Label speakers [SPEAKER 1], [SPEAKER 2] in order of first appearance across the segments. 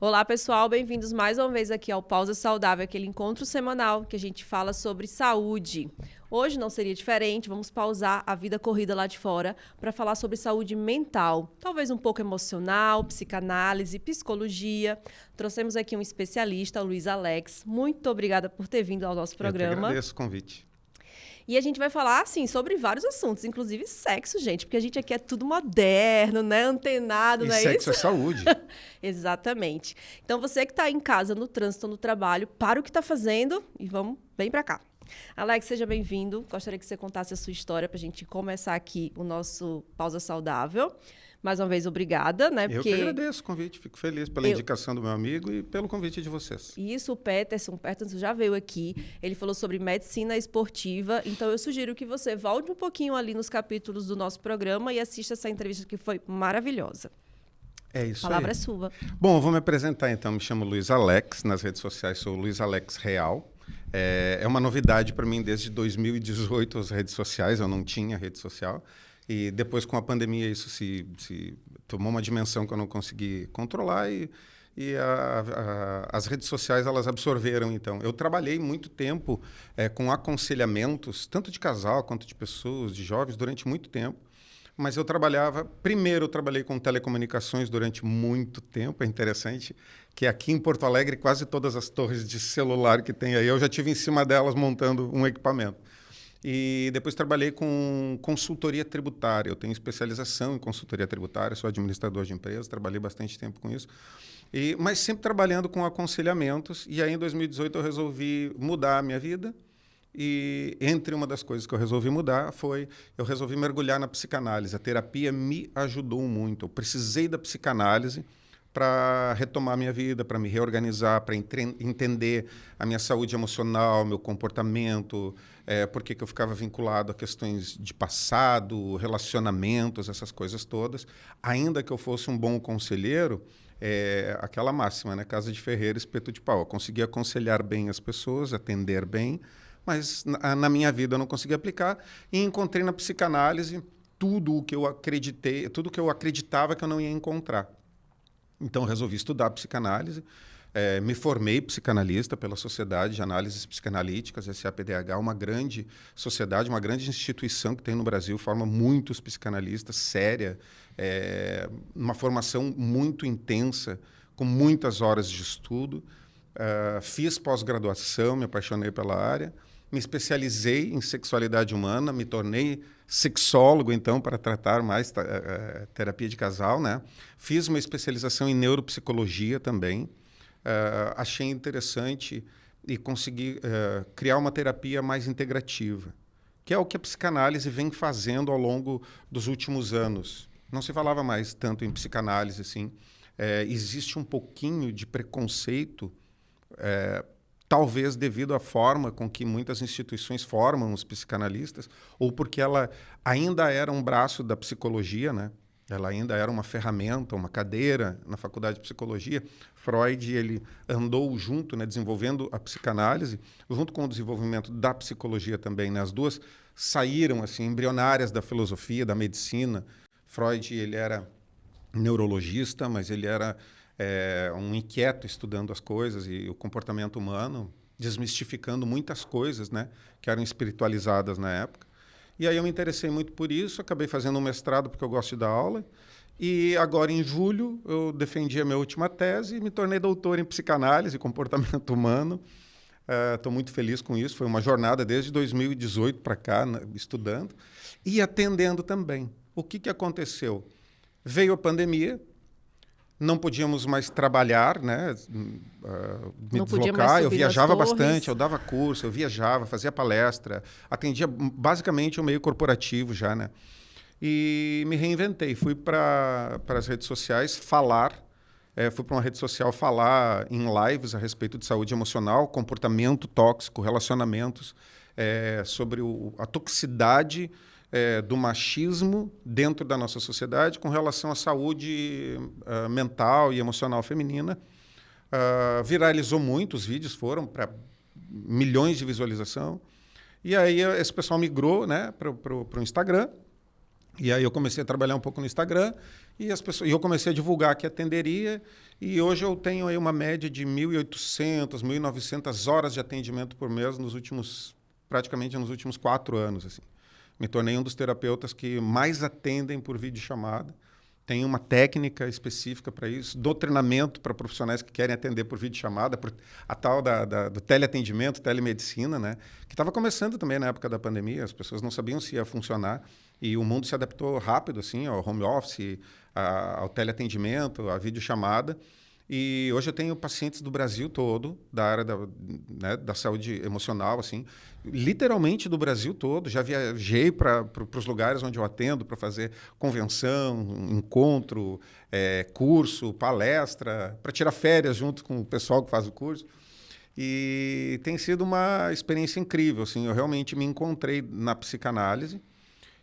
[SPEAKER 1] Olá, pessoal, bem-vindos mais uma vez aqui ao Pausa Saudável, aquele encontro semanal que a gente fala sobre saúde. Hoje não seria diferente, vamos pausar a vida corrida lá de fora para falar sobre saúde mental, talvez um pouco emocional, psicanálise, psicologia. Trouxemos aqui um especialista, o Luiz Alex. Muito obrigada por ter vindo ao nosso programa.
[SPEAKER 2] Eu que agradeço o convite.
[SPEAKER 1] E a gente vai falar, assim, sobre vários assuntos, inclusive sexo, gente, porque a gente aqui é tudo moderno, né? Antenado,
[SPEAKER 2] E
[SPEAKER 1] não é
[SPEAKER 2] sexo
[SPEAKER 1] isso?
[SPEAKER 2] é saúde.
[SPEAKER 1] Exatamente. Então, você que está em casa, no trânsito, no trabalho, para o que está fazendo e vamos bem para cá. Alex, seja bem-vindo. Gostaria que você contasse a sua história para a gente começar aqui o nosso Pausa Saudável. Mais uma vez, obrigada, né?
[SPEAKER 2] Eu que agradeço o convite, fico feliz pela indicação do meu amigo e pelo convite de vocês.
[SPEAKER 1] Isso, o Peterson já veio aqui, ele falou sobre medicina esportiva, então eu sugiro que você volte um pouquinho ali nos capítulos do nosso programa e assista essa entrevista que foi maravilhosa.
[SPEAKER 2] É isso
[SPEAKER 1] A palavra
[SPEAKER 2] aí.
[SPEAKER 1] é sua.
[SPEAKER 2] Bom, eu vou me apresentar então, me chamo Luiz Alex, nas redes sociais sou Luiz Alex Real. É uma novidade para mim desde 2018 as redes sociais, eu não tinha rede social. E depois, com a pandemia, isso se tomou uma dimensão que eu não consegui controlar e as redes sociais elas absorveram. Então, eu trabalhei muito tempo com aconselhamentos, tanto de casal quanto de pessoas, de jovens, durante muito tempo. Mas eu trabalhei com telecomunicações durante muito tempo. É interessante que aqui em Porto Alegre, quase todas as torres de celular que tem aí, eu já tive em cima delas montando um equipamento. E depois trabalhei com consultoria tributária. Eu tenho especialização em consultoria tributária, sou administrador de empresas, trabalhei bastante tempo com isso. Mas sempre trabalhando com aconselhamentos. E aí, em 2018, eu resolvi mudar a minha vida. E entre uma das coisas que eu resolvi mudar eu resolvi mergulhar na psicanálise. A terapia me ajudou muito. Eu precisei da psicanálise para retomar a minha vida, para me reorganizar, para entender a minha saúde emocional, meu comportamento, por que eu ficava vinculado a questões de passado, relacionamentos, essas coisas todas. Ainda que eu fosse um bom conselheiro, aquela máxima, né? Casa de ferreiro, espeto de pau. Eu conseguia aconselhar bem as pessoas, atender bem, mas na minha vida eu não conseguia aplicar. E encontrei na psicanálise tudo o que eu acreditei, tudo que eu acreditava que eu não ia encontrar. Então, resolvi estudar psicanálise, me formei psicanalista pela Sociedade de Análises Psicanalíticas, SAPDH, uma grande sociedade, uma grande instituição que tem no Brasil, forma muitos psicanalistas, séria, uma formação muito intensa, com muitas horas de estudo. Fiz pós-graduação, me apaixonei pela área, me especializei em sexualidade humana, me tornei sexólogo, então, para tratar mais terapia de casal, né? Fiz uma especialização em neuropsicologia também. Achei interessante e consegui criar uma terapia mais integrativa, que é o que a psicanálise vem fazendo ao longo dos últimos anos. Não se falava mais tanto em psicanálise, assim. Existe um pouquinho de preconceito, talvez devido à forma com que muitas instituições formam os psicanalistas, ou porque ela ainda era um braço da psicologia, né? Ela ainda era uma ferramenta, uma cadeira na faculdade de psicologia. Freud ele andou junto, né, desenvolvendo a psicanálise, junto com o desenvolvimento da psicologia também, né? As duas saíram assim, embrionárias da filosofia, da medicina. Freud ele era neurologista, mas ele era um inquieto estudando as coisas e o comportamento humano, desmistificando muitas coisas, né, que eram espiritualizadas na época. E aí eu me interessei muito por isso, acabei fazendo um mestrado porque eu gosto de dar aula. E agora, em julho, eu defendi a minha última tese e me tornei doutor em psicanálise e comportamento humano. Estou muito feliz com isso. Foi uma jornada desde 2018 para cá, né, estudando e atendendo também. O que aconteceu? Veio a pandemia, não podíamos mais trabalhar, né? Me deslocar. Eu viajava bastante, eu dava curso, eu viajava, fazia palestra, atendia basicamente o meio corporativo já, né? E me reinventei, fui para as redes sociais falar, fui para uma rede social falar em lives a respeito de saúde emocional, comportamento tóxico, relacionamentos, sobre a toxicidade do machismo dentro da nossa sociedade com relação à saúde mental e emocional feminina. Viralizou muito, os vídeos foram para milhões de visualização. E aí esse pessoal migrou, né, para o Instagram. E aí eu comecei a trabalhar um pouco no Instagram e eu comecei a divulgar que atenderia. E hoje eu tenho aí uma média de 1.800, 1.900 horas de atendimento por mês praticamente nos últimos 4 anos. Assim. Me tornei um dos terapeutas que mais atendem por videochamada. Tem uma técnica específica para isso, dou treinamento para profissionais que querem atender por videochamada, a tal do teleatendimento, telemedicina, né? Que estava começando também na época da pandemia, as pessoas não sabiam se ia funcionar e o mundo se adaptou rápido assim, ao home office, ao teleatendimento, à videochamada. E hoje eu tenho pacientes do Brasil todo, da área da saúde emocional, assim, literalmente do Brasil todo. Já viajei para os lugares onde eu atendo para fazer convenção, encontro, curso, palestra, para tirar férias junto com o pessoal que faz o curso. E tem sido uma experiência incrível. Assim, eu realmente me encontrei na psicanálise.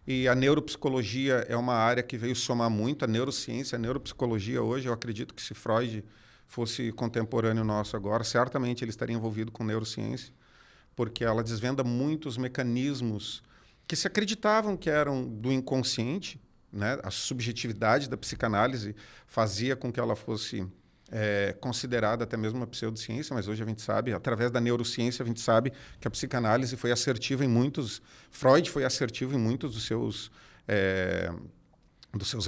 [SPEAKER 2] E a neuropsicologia é uma área que veio somar muito, a neurociência, a neuropsicologia hoje, eu acredito que se Freud fosse contemporâneo nosso agora, certamente ele estaria envolvido com neurociência, porque ela desvenda muitos mecanismos que se acreditavam que eram do inconsciente, né? A subjetividade da psicanálise fazia com que ela fosse considerada até mesmo uma pseudociência, mas hoje a gente sabe, através da neurociência, a gente sabe que a psicanálise foi assertiva em muitos... Freud foi assertivo em muitos dos seus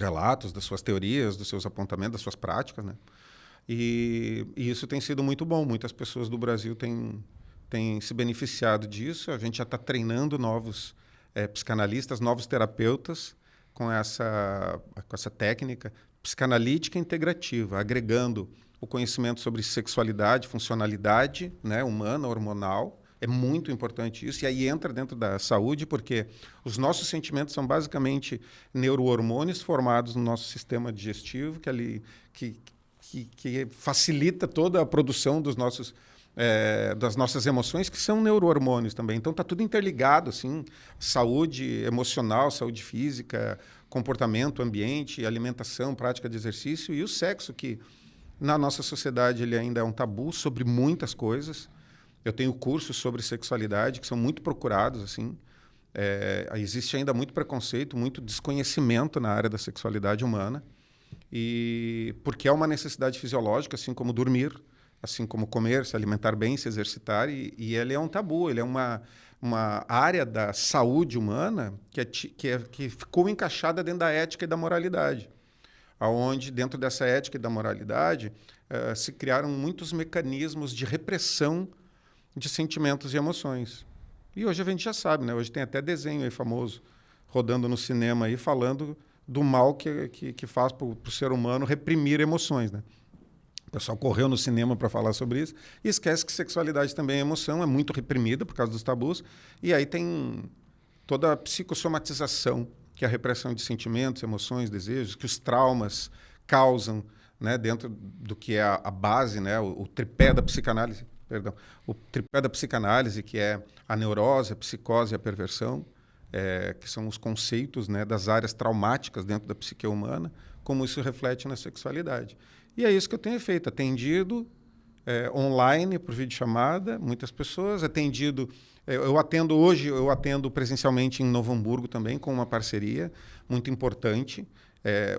[SPEAKER 2] relatos, das suas teorias, dos seus apontamentos, das suas práticas, né? E isso tem sido muito bom. Muitas pessoas do Brasil têm se beneficiado disso. A gente já está treinando novos psicanalistas, novos terapeutas com essa técnica psicanalítica integrativa, agregando o conhecimento sobre sexualidade, funcionalidade, né, humana, hormonal. É muito importante isso. E aí entra dentro da saúde, porque os nossos sentimentos são basicamente neurohormônios formados no nosso sistema digestivo, que facilita toda a produção das nossas emoções, que são neurohormônios também. Então, está tudo interligado, assim, saúde emocional, saúde física, comportamento, ambiente, alimentação, prática de exercício e o sexo, que na nossa sociedade ele ainda é um tabu sobre muitas coisas. Eu tenho cursos sobre sexualidade que são muito procurados, assim. Existe ainda muito preconceito, muito desconhecimento na área da sexualidade humana, e porque é uma necessidade fisiológica, assim como dormir, assim como comer, se alimentar bem, se exercitar, e ele é um tabu, ele é uma área da saúde humana que ficou encaixada dentro da ética e da moralidade, aonde dentro dessa ética e da moralidade se criaram muitos mecanismos de repressão de sentimentos e emoções. E hoje a gente já sabe, né? Hoje tem até desenho aí famoso rodando no cinema aí falando do mal que faz para o ser humano reprimir emoções, né? O pessoal correu no cinema para falar sobre isso e esquece que sexualidade também é emoção, é muito reprimida por causa dos tabus. E aí tem toda a psicossomatização, que é a repressão de sentimentos, emoções, desejos, que os traumas causam, né, dentro do que é a base, né, o tripé da psicanálise, perdão, o tripé da psicanálise, que é a neurose, a psicose e a perversão, que são os conceitos, né, das áreas traumáticas dentro da psique humana, como isso reflete na sexualidade. E é isso que eu tenho feito, atendido online, por videochamada, muitas pessoas, eu atendo presencialmente em Novo Hamburgo também, com uma parceria muito importante.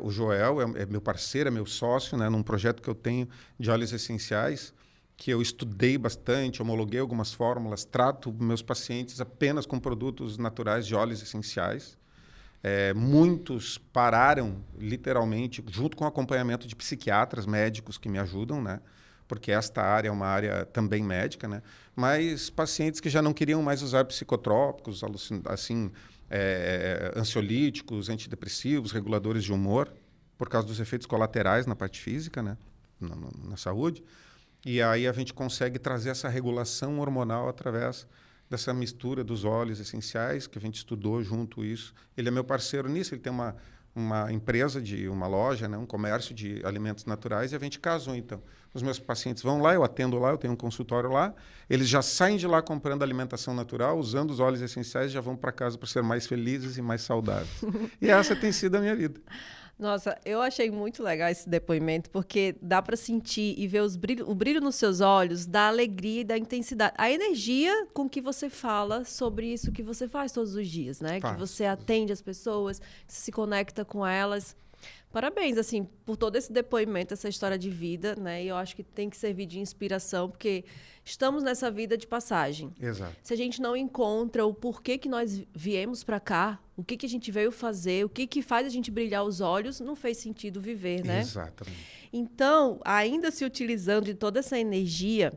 [SPEAKER 2] O Joel é meu parceiro, é meu sócio, né, num projeto que eu tenho de óleos essenciais, que eu estudei bastante, homologuei algumas fórmulas, trato meus pacientes apenas com produtos naturais de óleos essenciais. Muitos pararam, literalmente, junto com acompanhamento de psiquiatras, médicos que me ajudam, né? Porque esta área é uma área também médica, né? Mas pacientes que já não queriam mais usar psicotrópicos, assim, ansiolíticos, antidepressivos, reguladores de humor, por causa dos efeitos colaterais na parte física, né? Na saúde. E aí a gente consegue trazer essa regulação hormonal através dessa mistura dos óleos essenciais, que a gente estudou junto isso. Ele é meu parceiro nisso, ele tem uma empresa, uma loja, né, um comércio de alimentos naturais, e a gente casou, então. Os meus pacientes vão lá, eu atendo lá, eu tenho um consultório lá, eles já saem de lá comprando alimentação natural, usando os óleos essenciais, já vão para casa para ser mais felizes e mais saudáveis. E essa tem sido a minha vida.
[SPEAKER 1] Nossa, eu achei muito legal esse depoimento, porque dá para sentir e ver o brilho nos seus olhos da alegria e da intensidade. A energia com que você fala sobre isso que você faz todos os dias, né? Que você atende as pessoas, que você se conecta com elas. Parabéns, assim, por todo esse depoimento, essa história de vida, né? E eu acho que tem que servir de inspiração, porque estamos nessa vida de passagem.
[SPEAKER 2] Exato.
[SPEAKER 1] Se a gente não encontra o porquê que nós viemos para cá, o que a gente veio fazer, o que faz a gente brilhar os olhos, não fez sentido viver, né?
[SPEAKER 2] Exatamente.
[SPEAKER 1] Então, ainda se utilizando de toda essa energia,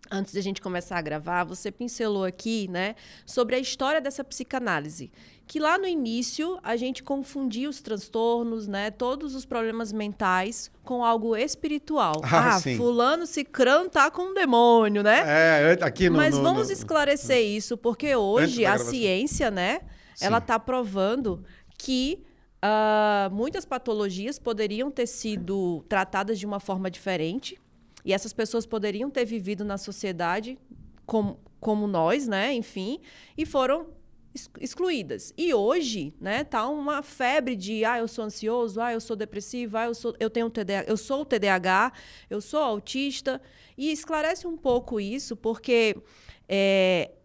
[SPEAKER 1] antes de a gente começar a gravar, você pincelou aqui, né, sobre a história dessa psicanálise. Que lá no início a gente confundia os transtornos, né, todos os problemas mentais com algo espiritual.
[SPEAKER 2] Sim.
[SPEAKER 1] Fulano cicrano tá com um demônio, né?
[SPEAKER 2] Aqui no...
[SPEAKER 1] Mas vamos esclarecer isso, porque hoje a ciência, né, ela
[SPEAKER 2] Sim.
[SPEAKER 1] está provando que muitas patologias poderiam ter sido tratadas de uma forma diferente e essas pessoas poderiam ter vivido na sociedade como nós, né, enfim, e foram excluídas. E hoje, né, tá uma febre de eu sou ansioso, eu sou depressivo, eu tenho TDAH, eu sou o TDAH, eu sou autista. E esclarece um pouco isso, porque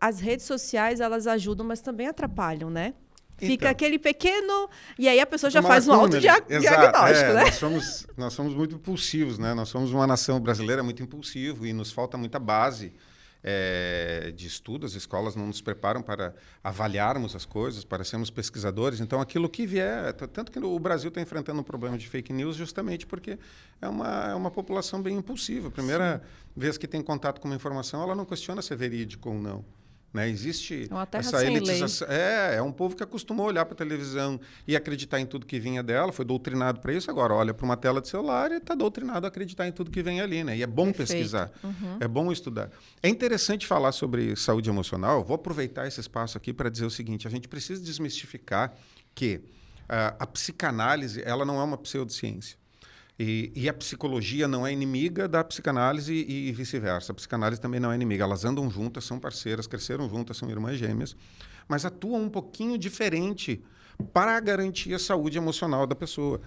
[SPEAKER 1] as redes sociais, elas ajudam, mas também atrapalham, né? Fica aquele pequeno... E aí a pessoa já faz um autodiagnóstico, né?
[SPEAKER 2] Nós somos muito impulsivos, né? Nós somos uma nação brasileira muito impulsiva e nos falta muita base de estudo. As escolas não nos preparam para avaliarmos as coisas, para sermos pesquisadores. Então, aquilo que vier... Tanto que o Brasil está enfrentando um problema de fake news justamente porque é uma população bem impulsiva. A primeira vez que tem contato com uma informação, ela não questiona se é verídico ou não. Né? Existe essa elitização. É um povo que acostumou a olhar para a televisão e acreditar em tudo que vinha dela, foi doutrinado para isso, agora olha para uma tela de celular e está doutrinado a acreditar em tudo que vem ali. Né? E é bom pesquisar, é bom estudar. É interessante falar sobre saúde emocional. Vou aproveitar esse espaço aqui para dizer o seguinte: a gente precisa desmistificar que a psicanálise ela não é uma pseudociência. E a psicologia não é inimiga da psicanálise e vice-versa. A psicanálise também não é inimiga. Elas andam juntas, são parceiras, cresceram juntas, são irmãs gêmeas, mas atuam um pouquinho diferente para garantir a saúde emocional da pessoa.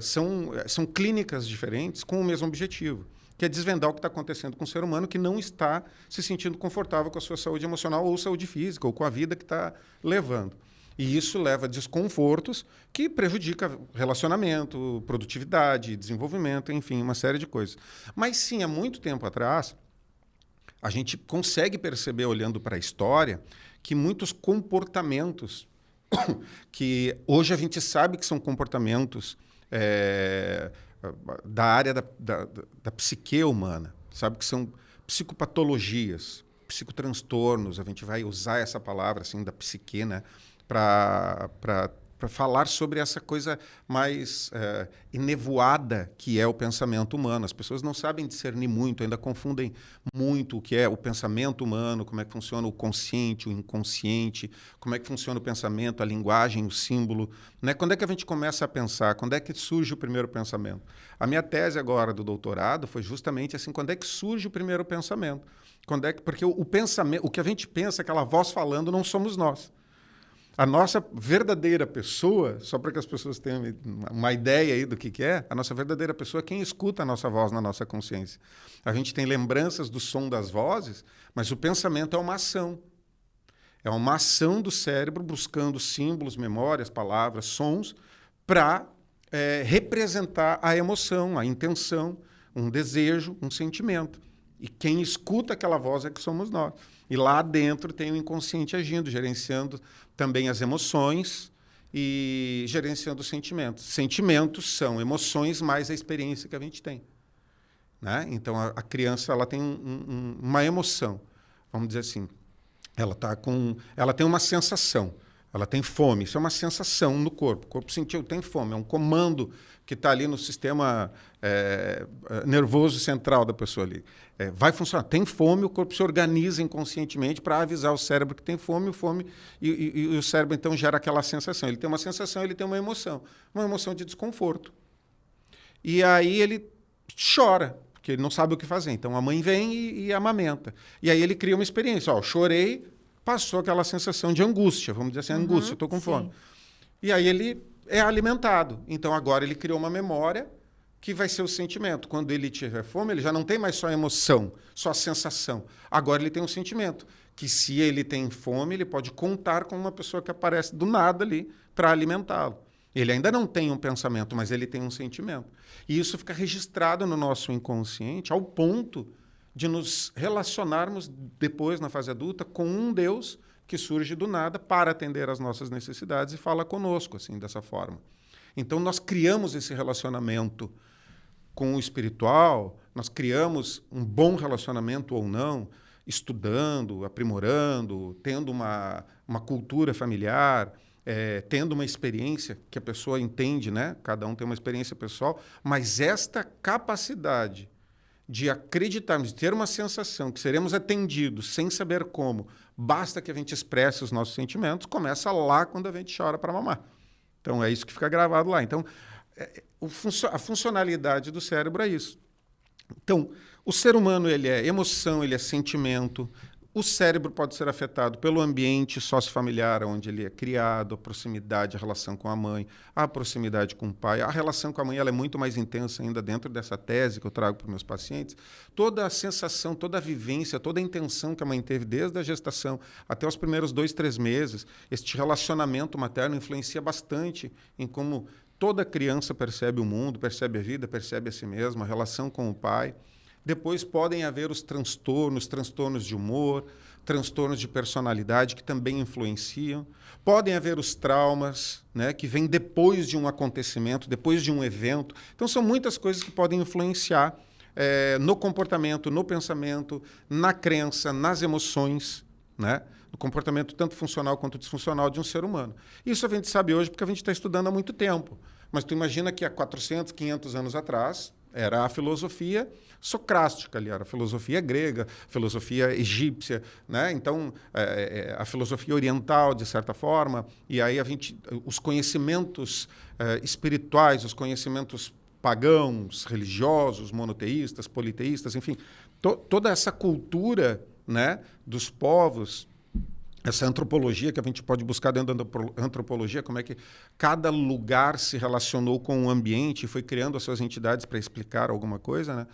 [SPEAKER 2] São clínicas diferentes com o mesmo objetivo, que é desvendar o que está acontecendo com o ser humano que não está se sentindo confortável com a sua saúde emocional ou saúde física, ou com a vida que está levando. E isso leva a desconfortos que prejudicam relacionamento, produtividade, desenvolvimento, enfim, uma série de coisas. Mas sim, há muito tempo atrás, a gente consegue perceber, olhando para a história, que muitos comportamentos que hoje a gente sabe que são comportamentos da área da psique humana, sabe, que são psicopatologias, psicotranstornos, a gente vai usar essa palavra assim, da psique, né? Para falar sobre essa coisa mais enevoada que é o pensamento humano. As pessoas não sabem discernir muito, ainda confundem muito o que é o pensamento humano, como é que funciona o consciente, o inconsciente, como é que funciona o pensamento, a linguagem, o símbolo. Né? Quando é que a gente começa a pensar? Quando é que surge o primeiro pensamento? A minha tese agora do doutorado foi justamente assim, quando é que surge o primeiro pensamento? Porque o pensamento, o que a gente pensa, aquela voz falando, não somos nós. A nossa verdadeira pessoa, só para que as pessoas tenham uma ideia aí do que é, a nossa verdadeira pessoa é quem escuta a nossa voz na nossa consciência. A gente tem lembranças do som das vozes, mas o pensamento é uma ação. É uma ação do cérebro buscando símbolos, memórias, palavras, sons, para representar a emoção, a intenção, um desejo, um sentimento. E quem escuta aquela voz é que somos nós. E lá dentro tem o inconsciente agindo, gerenciando também as emoções e gerenciando os sentimentos. Sentimentos são emoções mais a experiência que a gente tem. Né? Então, a criança ela tem uma emoção, vamos dizer assim. Ela tem uma sensação, ela tem fome. Isso é uma sensação no corpo. O corpo sentiu, tem fome. É um comando que está ali no sistema nervoso central da pessoa ali. Vai funcionar. Tem fome, o corpo se organiza inconscientemente para avisar o cérebro que tem fome, e o cérebro então gera aquela sensação. Ele tem uma sensação, ele tem uma emoção de desconforto. E aí ele chora, porque ele não sabe o que fazer. Então a mãe vem e amamenta. E aí ele cria uma experiência. Chorei, passou aquela sensação de angústia, vamos dizer assim, angústia, estou com fome. E aí ele é alimentado. Então, agora ele criou uma memória que vai ser o sentimento. Quando ele tiver fome, ele já não tem mais só emoção, só sensação. Agora ele tem um sentimento, que se ele tem fome, ele pode contar com uma pessoa que aparece do nada ali para alimentá-lo. Ele ainda não tem um pensamento, mas ele tem um sentimento. E isso fica registrado no nosso inconsciente ao ponto de nos relacionarmos depois, na fase adulta, com um Deus que surge do nada para atender às nossas necessidades e fala conosco, assim, dessa forma. Então, nós criamos esse relacionamento com o espiritual, nós criamos um bom relacionamento ou não, estudando, aprimorando, tendo uma cultura familiar, tendo uma experiência que a pessoa entende, né? Cada um tem uma experiência pessoal, mas esta capacidade de acreditarmos, de ter uma sensação que seremos atendidos sem saber como, basta que a gente expresse os nossos sentimentos, começa lá quando a gente chora para mamar. Então, é isso que fica gravado lá. Então, a funcionalidade do cérebro é isso. Então, o ser humano ele é emoção, ele é sentimento. O cérebro pode ser afetado pelo ambiente sociofamiliar onde ele é criado, a proximidade, a relação com a mãe, a proximidade com o pai. A relação com a mãe ela é muito mais intensa ainda dentro dessa tese que eu trago para os meus pacientes. Toda a sensação, toda a vivência, toda a intenção que a mãe teve desde a gestação até os primeiros 2, 3 meses, este relacionamento materno influencia bastante em como toda criança percebe o mundo, percebe a vida, percebe a si mesma, a relação com o pai. Depois podem haver os transtornos de humor, transtornos de personalidade que também influenciam. Podem haver os traumas, né, que vêm depois de um acontecimento, depois de um evento. Então, são muitas coisas que podem influenciar no comportamento, no pensamento, na crença, nas emoções, né, no comportamento tanto funcional quanto disfuncional de um ser humano. Isso a gente sabe hoje porque a gente está estudando há muito tempo. Mas tu imagina que há 400, 500 anos atrás era a filosofia socrática ali, era a filosofia grega, filosofia egípcia, né? Então, a filosofia oriental, de certa forma, e aí os conhecimentos espirituais, os conhecimentos pagãos, religiosos, monoteístas, politeístas, enfim, toda essa cultura, né, dos povos, essa antropologia que a gente pode buscar dentro da antropologia, como é que cada lugar se relacionou com o ambiente e foi criando as suas entidades para explicar alguma coisa, né?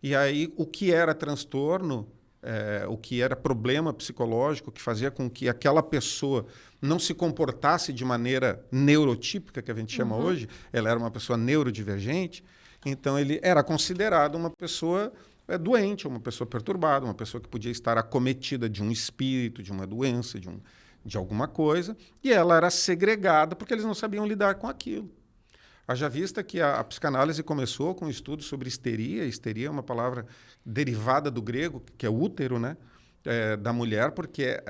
[SPEAKER 2] E aí o que era transtorno, o que era problema psicológico, que fazia com que aquela pessoa não se comportasse de maneira neurotípica, que a gente chama hoje, ela era uma pessoa neurodivergente, então ele era considerado uma pessoa doente, uma pessoa perturbada, uma pessoa que podia estar acometida de um espírito, de uma doença, de alguma coisa, e ela era segregada porque eles não sabiam lidar com aquilo. Haja vista que a psicanálise começou com um estudo sobre histeria. Histeria é uma palavra derivada do grego, que é útero, né, da mulher, porque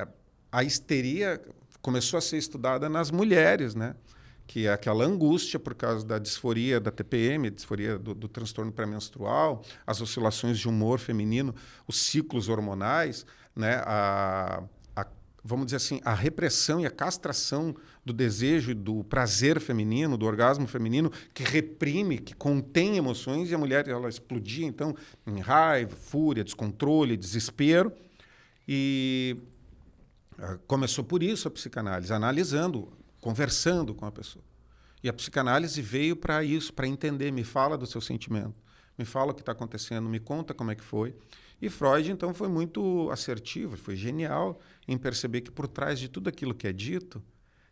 [SPEAKER 2] a histeria começou a ser estudada nas mulheres, né, que é aquela angústia por causa da disforia da TPM, disforia do transtorno pré-menstrual, as oscilações de humor feminino, os ciclos hormonais, né, vamos dizer assim, a repressão e a castração do desejo e do prazer feminino, do orgasmo feminino, que reprime, que contém emoções, e a mulher ela explodia, então, em raiva, fúria, descontrole, desespero. E começou por isso a psicanálise, analisando, conversando com a pessoa. E a psicanálise veio para isso, para entender, me fala do seu sentimento, me fala o que está acontecendo, me conta como é que foi. E Freud, então, foi muito assertivo, foi genial em perceber que por trás de tudo aquilo que é dito,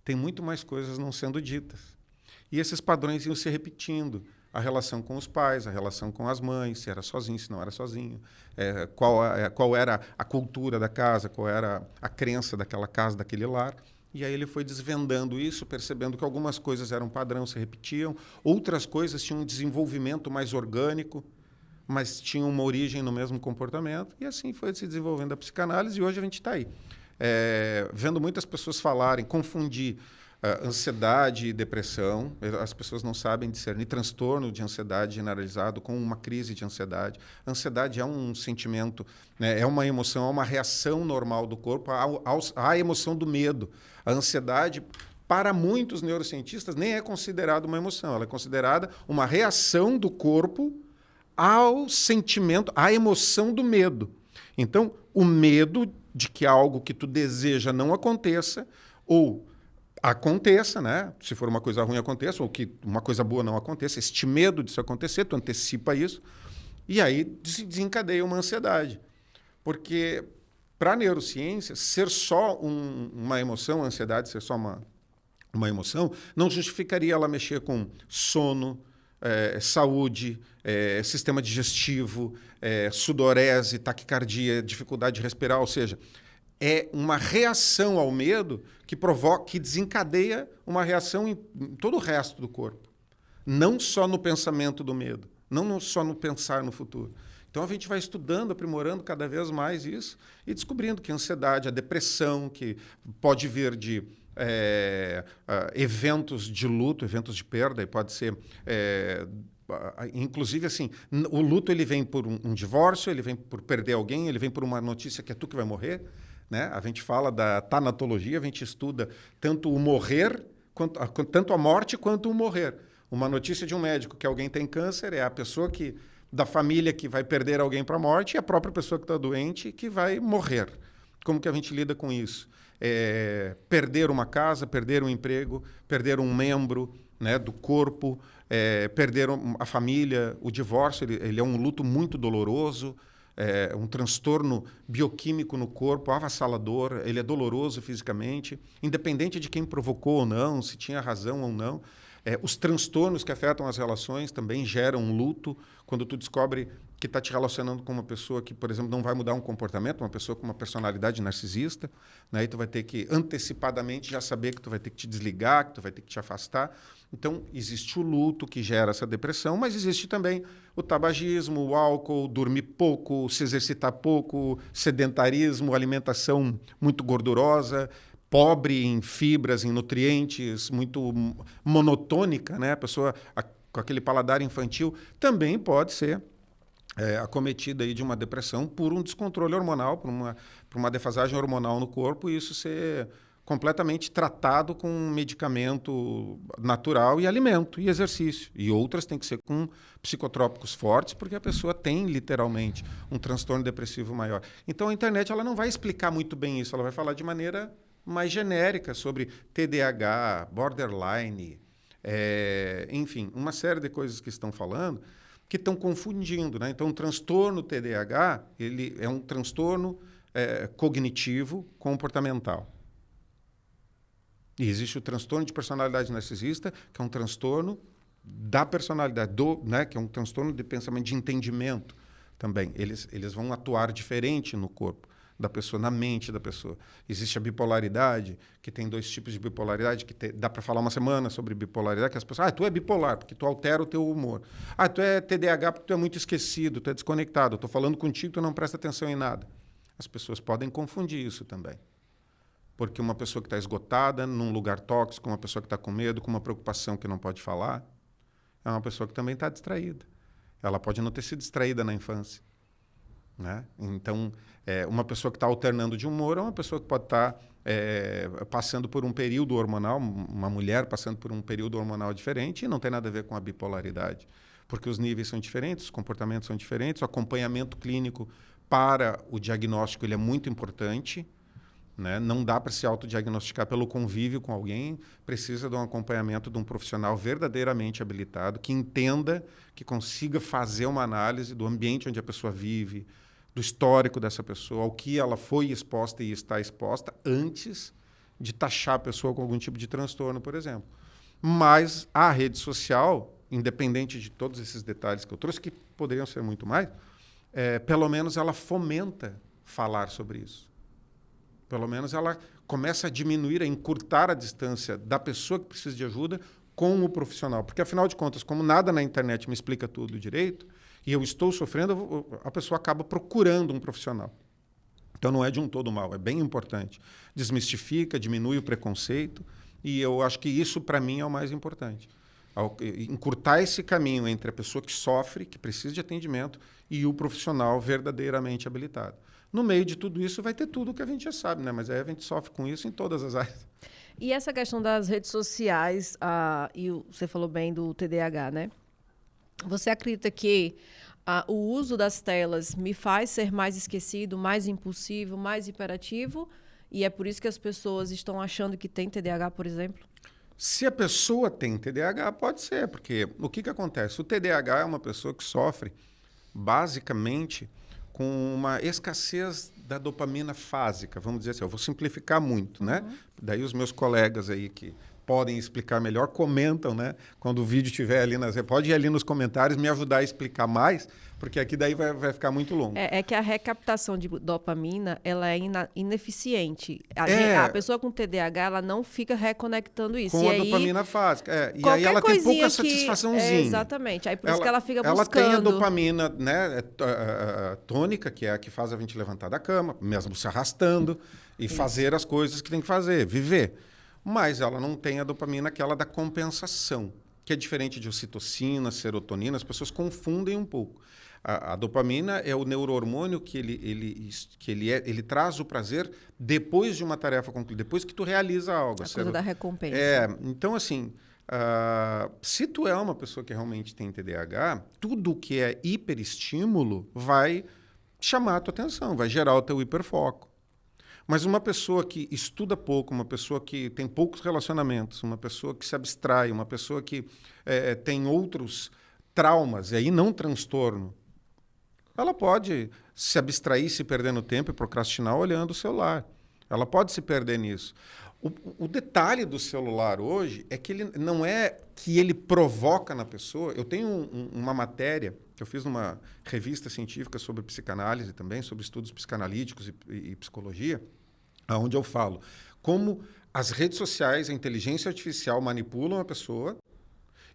[SPEAKER 2] tem muito mais coisas não sendo ditas. E esses padrões iam se repetindo. A relação com os pais, a relação com as mães, se era sozinho, se não era sozinho, qual era a cultura da casa, qual era a crença daquela casa, daquele lar. E aí ele foi desvendando isso, percebendo que algumas coisas eram padrão, se repetiam, outras coisas tinham um desenvolvimento mais orgânico, mas tinham uma origem no mesmo comportamento, e assim foi se desenvolvendo a psicanálise, e hoje a gente está aí. Vendo muitas pessoas falarem, confundir ansiedade e depressão, as pessoas não sabem discernir transtorno de ansiedade generalizado com uma crise de ansiedade. A ansiedade é um sentimento, né, é uma emoção, é uma reação normal do corpo à emoção do medo. A ansiedade, para muitos neurocientistas, nem é considerada uma emoção, ela é considerada uma reação do corpo ao sentimento, à emoção do medo. Então, o medo de que algo que tu deseja não aconteça, ou aconteça, né? Se for uma coisa ruim, aconteça, ou que uma coisa boa não aconteça, este medo disso acontecer, tu antecipa isso, e aí desencadeia uma ansiedade. Porque, para a neurociência, ser só uma emoção, a ansiedade ser só uma emoção, não justificaria ela mexer com sono, saúde, sistema digestivo, sudorese, taquicardia, dificuldade de respirar, ou seja, é uma reação ao medo que provoca, que desencadeia uma reação em todo o resto do corpo. Não só no pensamento do medo, não só no pensar no futuro. Então a gente vai estudando, aprimorando cada vez mais isso e descobrindo que a ansiedade, a depressão, que pode vir de eventos de luto, eventos de perda, e pode ser inclusive assim, o luto ele vem por um divórcio, ele vem por perder alguém, ele vem por uma notícia que é tu que vai morrer, né? A gente fala da tanatologia, a gente estuda tanto o morrer, tanto a morte quanto o morrer. Uma notícia de um médico que alguém tem câncer é a pessoa da família que vai perder alguém para a morte e a própria pessoa que está doente que vai morrer. Como que a gente lida com isso? Perder uma casa, perder um emprego, perder um membro, né, do corpo, perder a família, o divórcio, ele é um luto muito doloroso, um transtorno bioquímico no corpo, avassalador, ele é doloroso fisicamente, independente de quem provocou ou não, se tinha razão ou não. Os transtornos que afetam as relações também geram um luto. Quando tu descobre que está te relacionando com uma pessoa que, por exemplo, não vai mudar um comportamento, uma pessoa com uma personalidade narcisista, né? E tu vai ter que antecipadamente já saber que tu vai ter que te desligar, que tu vai ter que te afastar. Então, existe o luto que gera essa depressão, mas existe também o tabagismo, o álcool, dormir pouco, se exercitar pouco, sedentarismo, alimentação muito gordurosa, pobre em fibras, em nutrientes, muito monotônica, né? A pessoa com aquele paladar infantil também pode ser acometida aí de uma depressão por um descontrole hormonal, por uma defasagem hormonal no corpo, e isso ser completamente tratado com medicamento natural e alimento e exercício. E outras têm que ser com psicotrópicos fortes, porque a pessoa tem literalmente um transtorno depressivo maior. Então a internet ela não vai explicar muito bem isso, ela vai falar de maneira mais genérica sobre TDAH, borderline, enfim, uma série de coisas que estão falando que estão confundindo, né? Então, o transtorno TDAH ele é um transtorno cognitivo comportamental. E existe o transtorno de personalidade narcisista, que é um transtorno da personalidade, né? Que é um transtorno de pensamento, de entendimento também. Eles vão atuar diferente no corpo da pessoa, na mente da pessoa. Existe a bipolaridade, que tem 2 tipos de bipolaridade, dá para falar uma semana sobre bipolaridade, que as pessoas, tu é bipolar, porque tu altera o teu humor. Tu é TDAH porque tu é muito esquecido, tu é desconectado, eu estou falando contigo, tu não presta atenção em nada. As pessoas podem confundir isso também. Porque uma pessoa que está esgotada, num lugar tóxico, uma pessoa que está com medo, com uma preocupação que não pode falar, é uma pessoa que também está distraída. Ela pode não ter sido distraída na infância, né? Então, uma pessoa que está alternando de humor é uma pessoa que pode estar passando por um período hormonal, uma mulher passando por um período hormonal diferente, e não tem nada a ver com a bipolaridade, porque os níveis são diferentes, os comportamentos são diferentes, o acompanhamento clínico para o diagnóstico ele é muito importante, né? Não dá para se autodiagnosticar pelo convívio com alguém, precisa de um acompanhamento de um profissional verdadeiramente habilitado, que entenda, que consiga fazer uma análise do ambiente onde a pessoa vive, do histórico dessa pessoa, ao que ela foi exposta e está exposta, antes de taxar a pessoa com algum tipo de transtorno, por exemplo. Mas a rede social, independente de todos esses detalhes que eu trouxe, que poderiam ser muito mais, pelo menos ela fomenta falar sobre isso. Pelo menos ela começa a diminuir, a encurtar a distância da pessoa que precisa de ajuda com o profissional. Porque, afinal de contas, como nada na internet me explica tudo direito, e eu estou sofrendo, a pessoa acaba procurando um profissional. Então, não é de um todo mal, é bem importante. Desmistifica, diminui o preconceito, e eu acho que isso, para mim, é o mais importante. Encurtar esse caminho entre a pessoa que sofre, que precisa de atendimento, e o profissional verdadeiramente habilitado. No meio de tudo isso vai ter tudo que a gente já sabe, né? Mas aí a gente sofre com isso em todas as áreas.
[SPEAKER 1] E essa questão das redes sociais, e você falou bem do TDAH, né? Você acredita que o uso das telas me faz ser mais esquecido, mais impulsivo, mais hiperativo? E é por isso que as pessoas estão achando que tem TDAH, por exemplo?
[SPEAKER 2] Se a pessoa tem TDAH, pode ser, porque o que acontece? O TDAH é uma pessoa que sofre basicamente com uma escassez da dopamina fásica, vamos dizer assim. Eu vou simplificar muito, né? Daí os meus colegas aí que podem explicar melhor, comentam, né? Quando o vídeo estiver ali, pode ir ali nos comentários me ajudar a explicar mais, porque aqui daí vai ficar muito longo.
[SPEAKER 1] É que a recaptação de dopamina, ela é ineficiente. A pessoa com TDAH, ela não fica reconectando isso.
[SPEAKER 2] Com a dopamina fásica. E aí ela tem pouca satisfaçãozinha.
[SPEAKER 1] Exatamente. Aí por isso que ela fica buscando.
[SPEAKER 2] Ela tem a dopamina, né, tônica, que é a que faz a gente levantar da cama, mesmo se arrastando, e fazer as coisas que tem que fazer, viver. Mas ela não tem a dopamina, aquela da compensação, que é diferente de ocitocina, serotonina. As pessoas confundem um pouco. A dopamina é o neurohormônio que ele traz o prazer depois de uma tarefa concluída, depois que tu realiza algo.
[SPEAKER 1] A coisa da recompensa.
[SPEAKER 2] Então, assim, se tu é uma pessoa que realmente tem TDAH, tudo que é hiperestímulo vai chamar a tua atenção, vai gerar o teu hiperfoco. Mas uma pessoa que estuda pouco, uma pessoa que tem poucos relacionamentos, uma pessoa que se abstrai, uma pessoa que tem outros traumas, e aí não transtorno, ela pode se abstrair, se perder no tempo e procrastinar olhando o celular. Ela pode se perder nisso. O detalhe do celular hoje é que ele não é que ele provoca na pessoa. Eu tenho uma matéria que eu fiz numa revista científica sobre psicanálise também, sobre estudos psicanalíticos e psicologia, onde eu falo como as redes sociais, a inteligência artificial manipulam a pessoa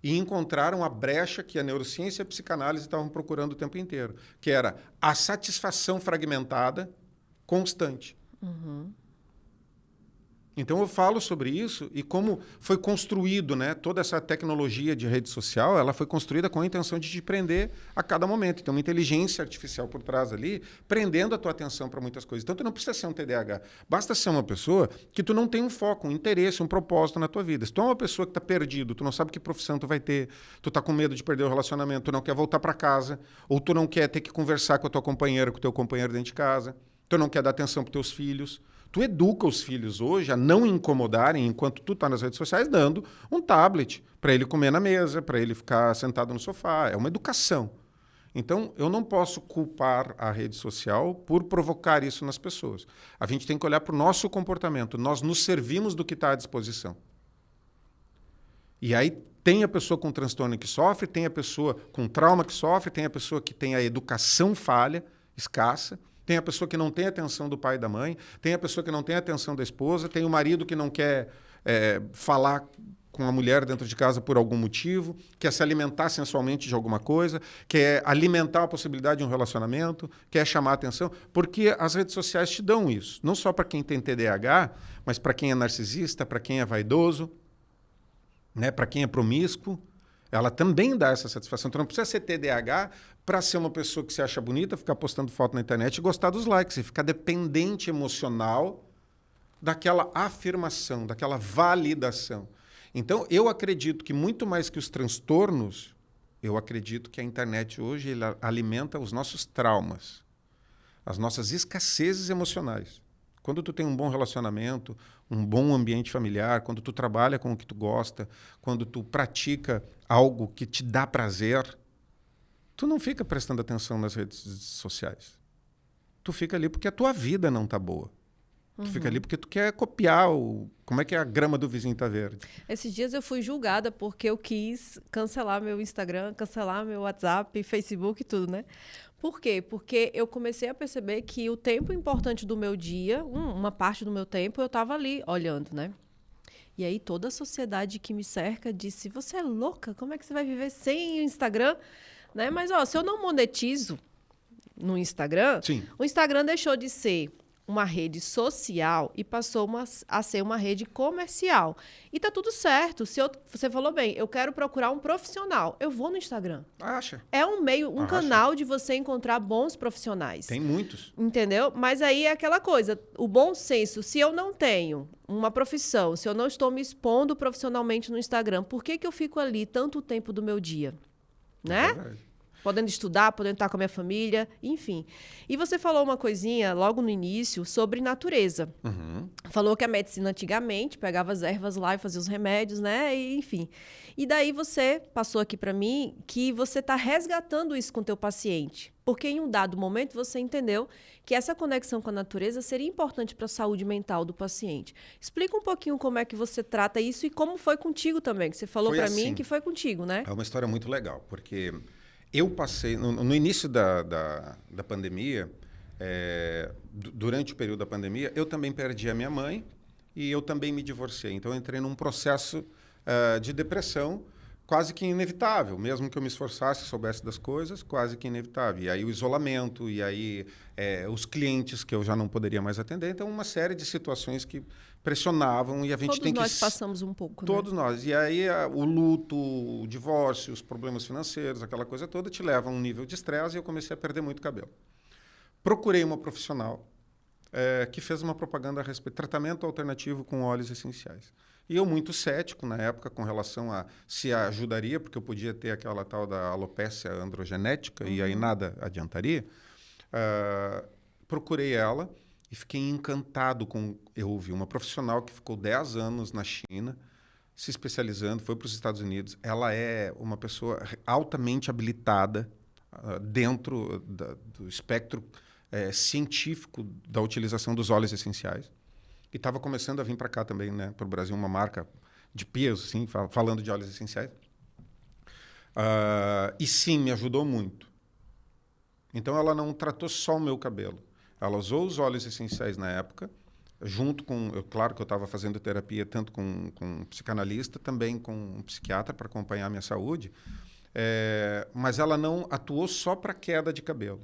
[SPEAKER 2] e encontraram a brecha que a neurociência e a psicanálise estavam procurando o tempo inteiro, que era a satisfação fragmentada constante. Então, eu falo sobre isso e como foi construído, né, toda essa tecnologia de rede social, ela foi construída com a intenção de te prender a cada momento. Então, uma inteligência artificial por trás ali, prendendo a tua atenção para muitas coisas. Então, tu não precisa ser um TDAH. Basta ser uma pessoa que tu não tem um foco, um interesse, um propósito na tua vida. Se tu é uma pessoa que está perdido, tu não sabe que profissão tu vai ter, tu está com medo de perder o relacionamento, tu não quer voltar para casa, ou tu não quer ter que conversar com a tua companheira, com o teu companheiro dentro de casa, tu não quer dar atenção para teus filhos. Tu educa os filhos hoje a não incomodarem enquanto tu está nas redes sociais, dando um tablet para ele comer na mesa, para ele ficar sentado no sofá. É uma educação. Então, eu não posso culpar a rede social por provocar isso nas pessoas. A gente tem que olhar para o nosso comportamento. Nós nos servimos do que está à disposição. E aí tem a pessoa com transtorno que sofre, tem a pessoa com trauma que sofre, tem a pessoa que tem a educação falha, escassa, tem a pessoa que não tem atenção do pai e da mãe, tem a pessoa que não tem atenção da esposa, tem o marido que não quer falar com a mulher dentro de casa por algum motivo, quer se alimentar sensualmente de alguma coisa, quer alimentar a possibilidade de um relacionamento, quer chamar a atenção, porque as redes sociais te dão isso. Não só para quem tem TDAH, mas para quem é narcisista, para quem é vaidoso, né, para quem é promíscuo. Ela também dá essa satisfação. Então não precisa ser TDAH para ser uma pessoa que se acha bonita, ficar postando foto na internet e gostar dos likes, e ficar dependente emocional daquela afirmação, daquela validação. Então, eu acredito que muito mais que os transtornos, eu acredito que a internet hoje ela alimenta os nossos traumas, as nossas escassezes emocionais. Quando tu tem um bom relacionamento, um bom ambiente familiar, quando tu trabalha com o que tu gosta, quando tu pratica algo que te dá prazer, tu não fica prestando atenção nas redes sociais. Tu fica ali porque a tua vida não tá boa. Tu fica ali porque tu quer copiar como é que a grama do vizinho tá verde.
[SPEAKER 1] Esses dias eu fui julgada porque eu quis cancelar meu Instagram, cancelar meu WhatsApp, Facebook e tudo, né? Por quê? Porque eu comecei a perceber que o tempo importante do meu dia, uma parte do meu tempo, eu estava ali olhando, né? E aí toda a sociedade que me cerca disse, você é louca? Como é que você vai viver sem o Instagram? Né? Mas, ó, se eu não monetizo no Instagram,
[SPEAKER 2] Sim.
[SPEAKER 1] O Instagram deixou de ser uma rede social e passou a ser uma rede comercial. E tá tudo certo. Você falou bem, eu quero procurar um profissional. Eu vou no Instagram.
[SPEAKER 2] Acha.
[SPEAKER 1] É um meio, canal de você encontrar bons profissionais.
[SPEAKER 2] Tem muitos.
[SPEAKER 1] Entendeu? Mas aí é aquela coisa, o bom senso, se eu não tenho uma profissão, se eu não estou me expondo profissionalmente no Instagram, por que eu fico ali tanto tempo do meu dia? Né?
[SPEAKER 2] É verdade.
[SPEAKER 1] podendo estudar, podendo estar com a minha família, enfim. E você falou uma coisinha logo no início sobre natureza. Falou que a medicina antigamente pegava as ervas lá e fazia os remédios, né? E, enfim. E daí você passou aqui para mim que você está resgatando isso com o teu paciente. Porque em um dado momento você entendeu que essa conexão com a natureza seria importante para a saúde mental do paciente. Explica um pouquinho como é que você trata isso e como foi contigo também, que você falou para mim que foi contigo, né?
[SPEAKER 2] É uma história muito legal, porque eu passei, no início da pandemia, durante o período da pandemia, eu também perdi a minha mãe e eu também me divorciei. Então, eu entrei num processo de depressão quase que inevitável, mesmo que eu me esforçasse, soubesse das coisas, quase que inevitável. E aí o isolamento, e aí os clientes que eu já não poderia mais atender. Então, uma série de situações que pressionavam e a gente
[SPEAKER 1] Todos
[SPEAKER 2] tem que...
[SPEAKER 1] Todos nós passamos um pouco,
[SPEAKER 2] Todos
[SPEAKER 1] né?
[SPEAKER 2] nós. E aí o luto, o divórcio, os problemas financeiros, aquela coisa toda, te leva a um nível de estresse e eu comecei a perder muito cabelo. Procurei uma profissional que fez uma propaganda a respeito de tratamento alternativo com óleos essenciais. E eu muito cético na época com relação a se ajudaria, porque eu podia ter aquela tal da alopécia androgenética e aí nada adiantaria. Procurei ela e fiquei encantado com... Eu ouvi uma profissional que ficou 10 anos na China, se especializando, foi para os Estados Unidos. Ela é uma pessoa altamente habilitada dentro do espectro científico da utilização dos óleos essenciais. E estava começando a vir para cá também, né, para o Brasil, uma marca de peso, assim, falando de óleos essenciais. E sim, me ajudou muito. Então, ela não tratou só o meu cabelo. Ela usou os óleos essenciais na época, junto com... claro que eu estava fazendo terapia tanto com um psicanalista, também com um psiquiatra para acompanhar a minha saúde, mas ela não atuou só para queda de cabelo.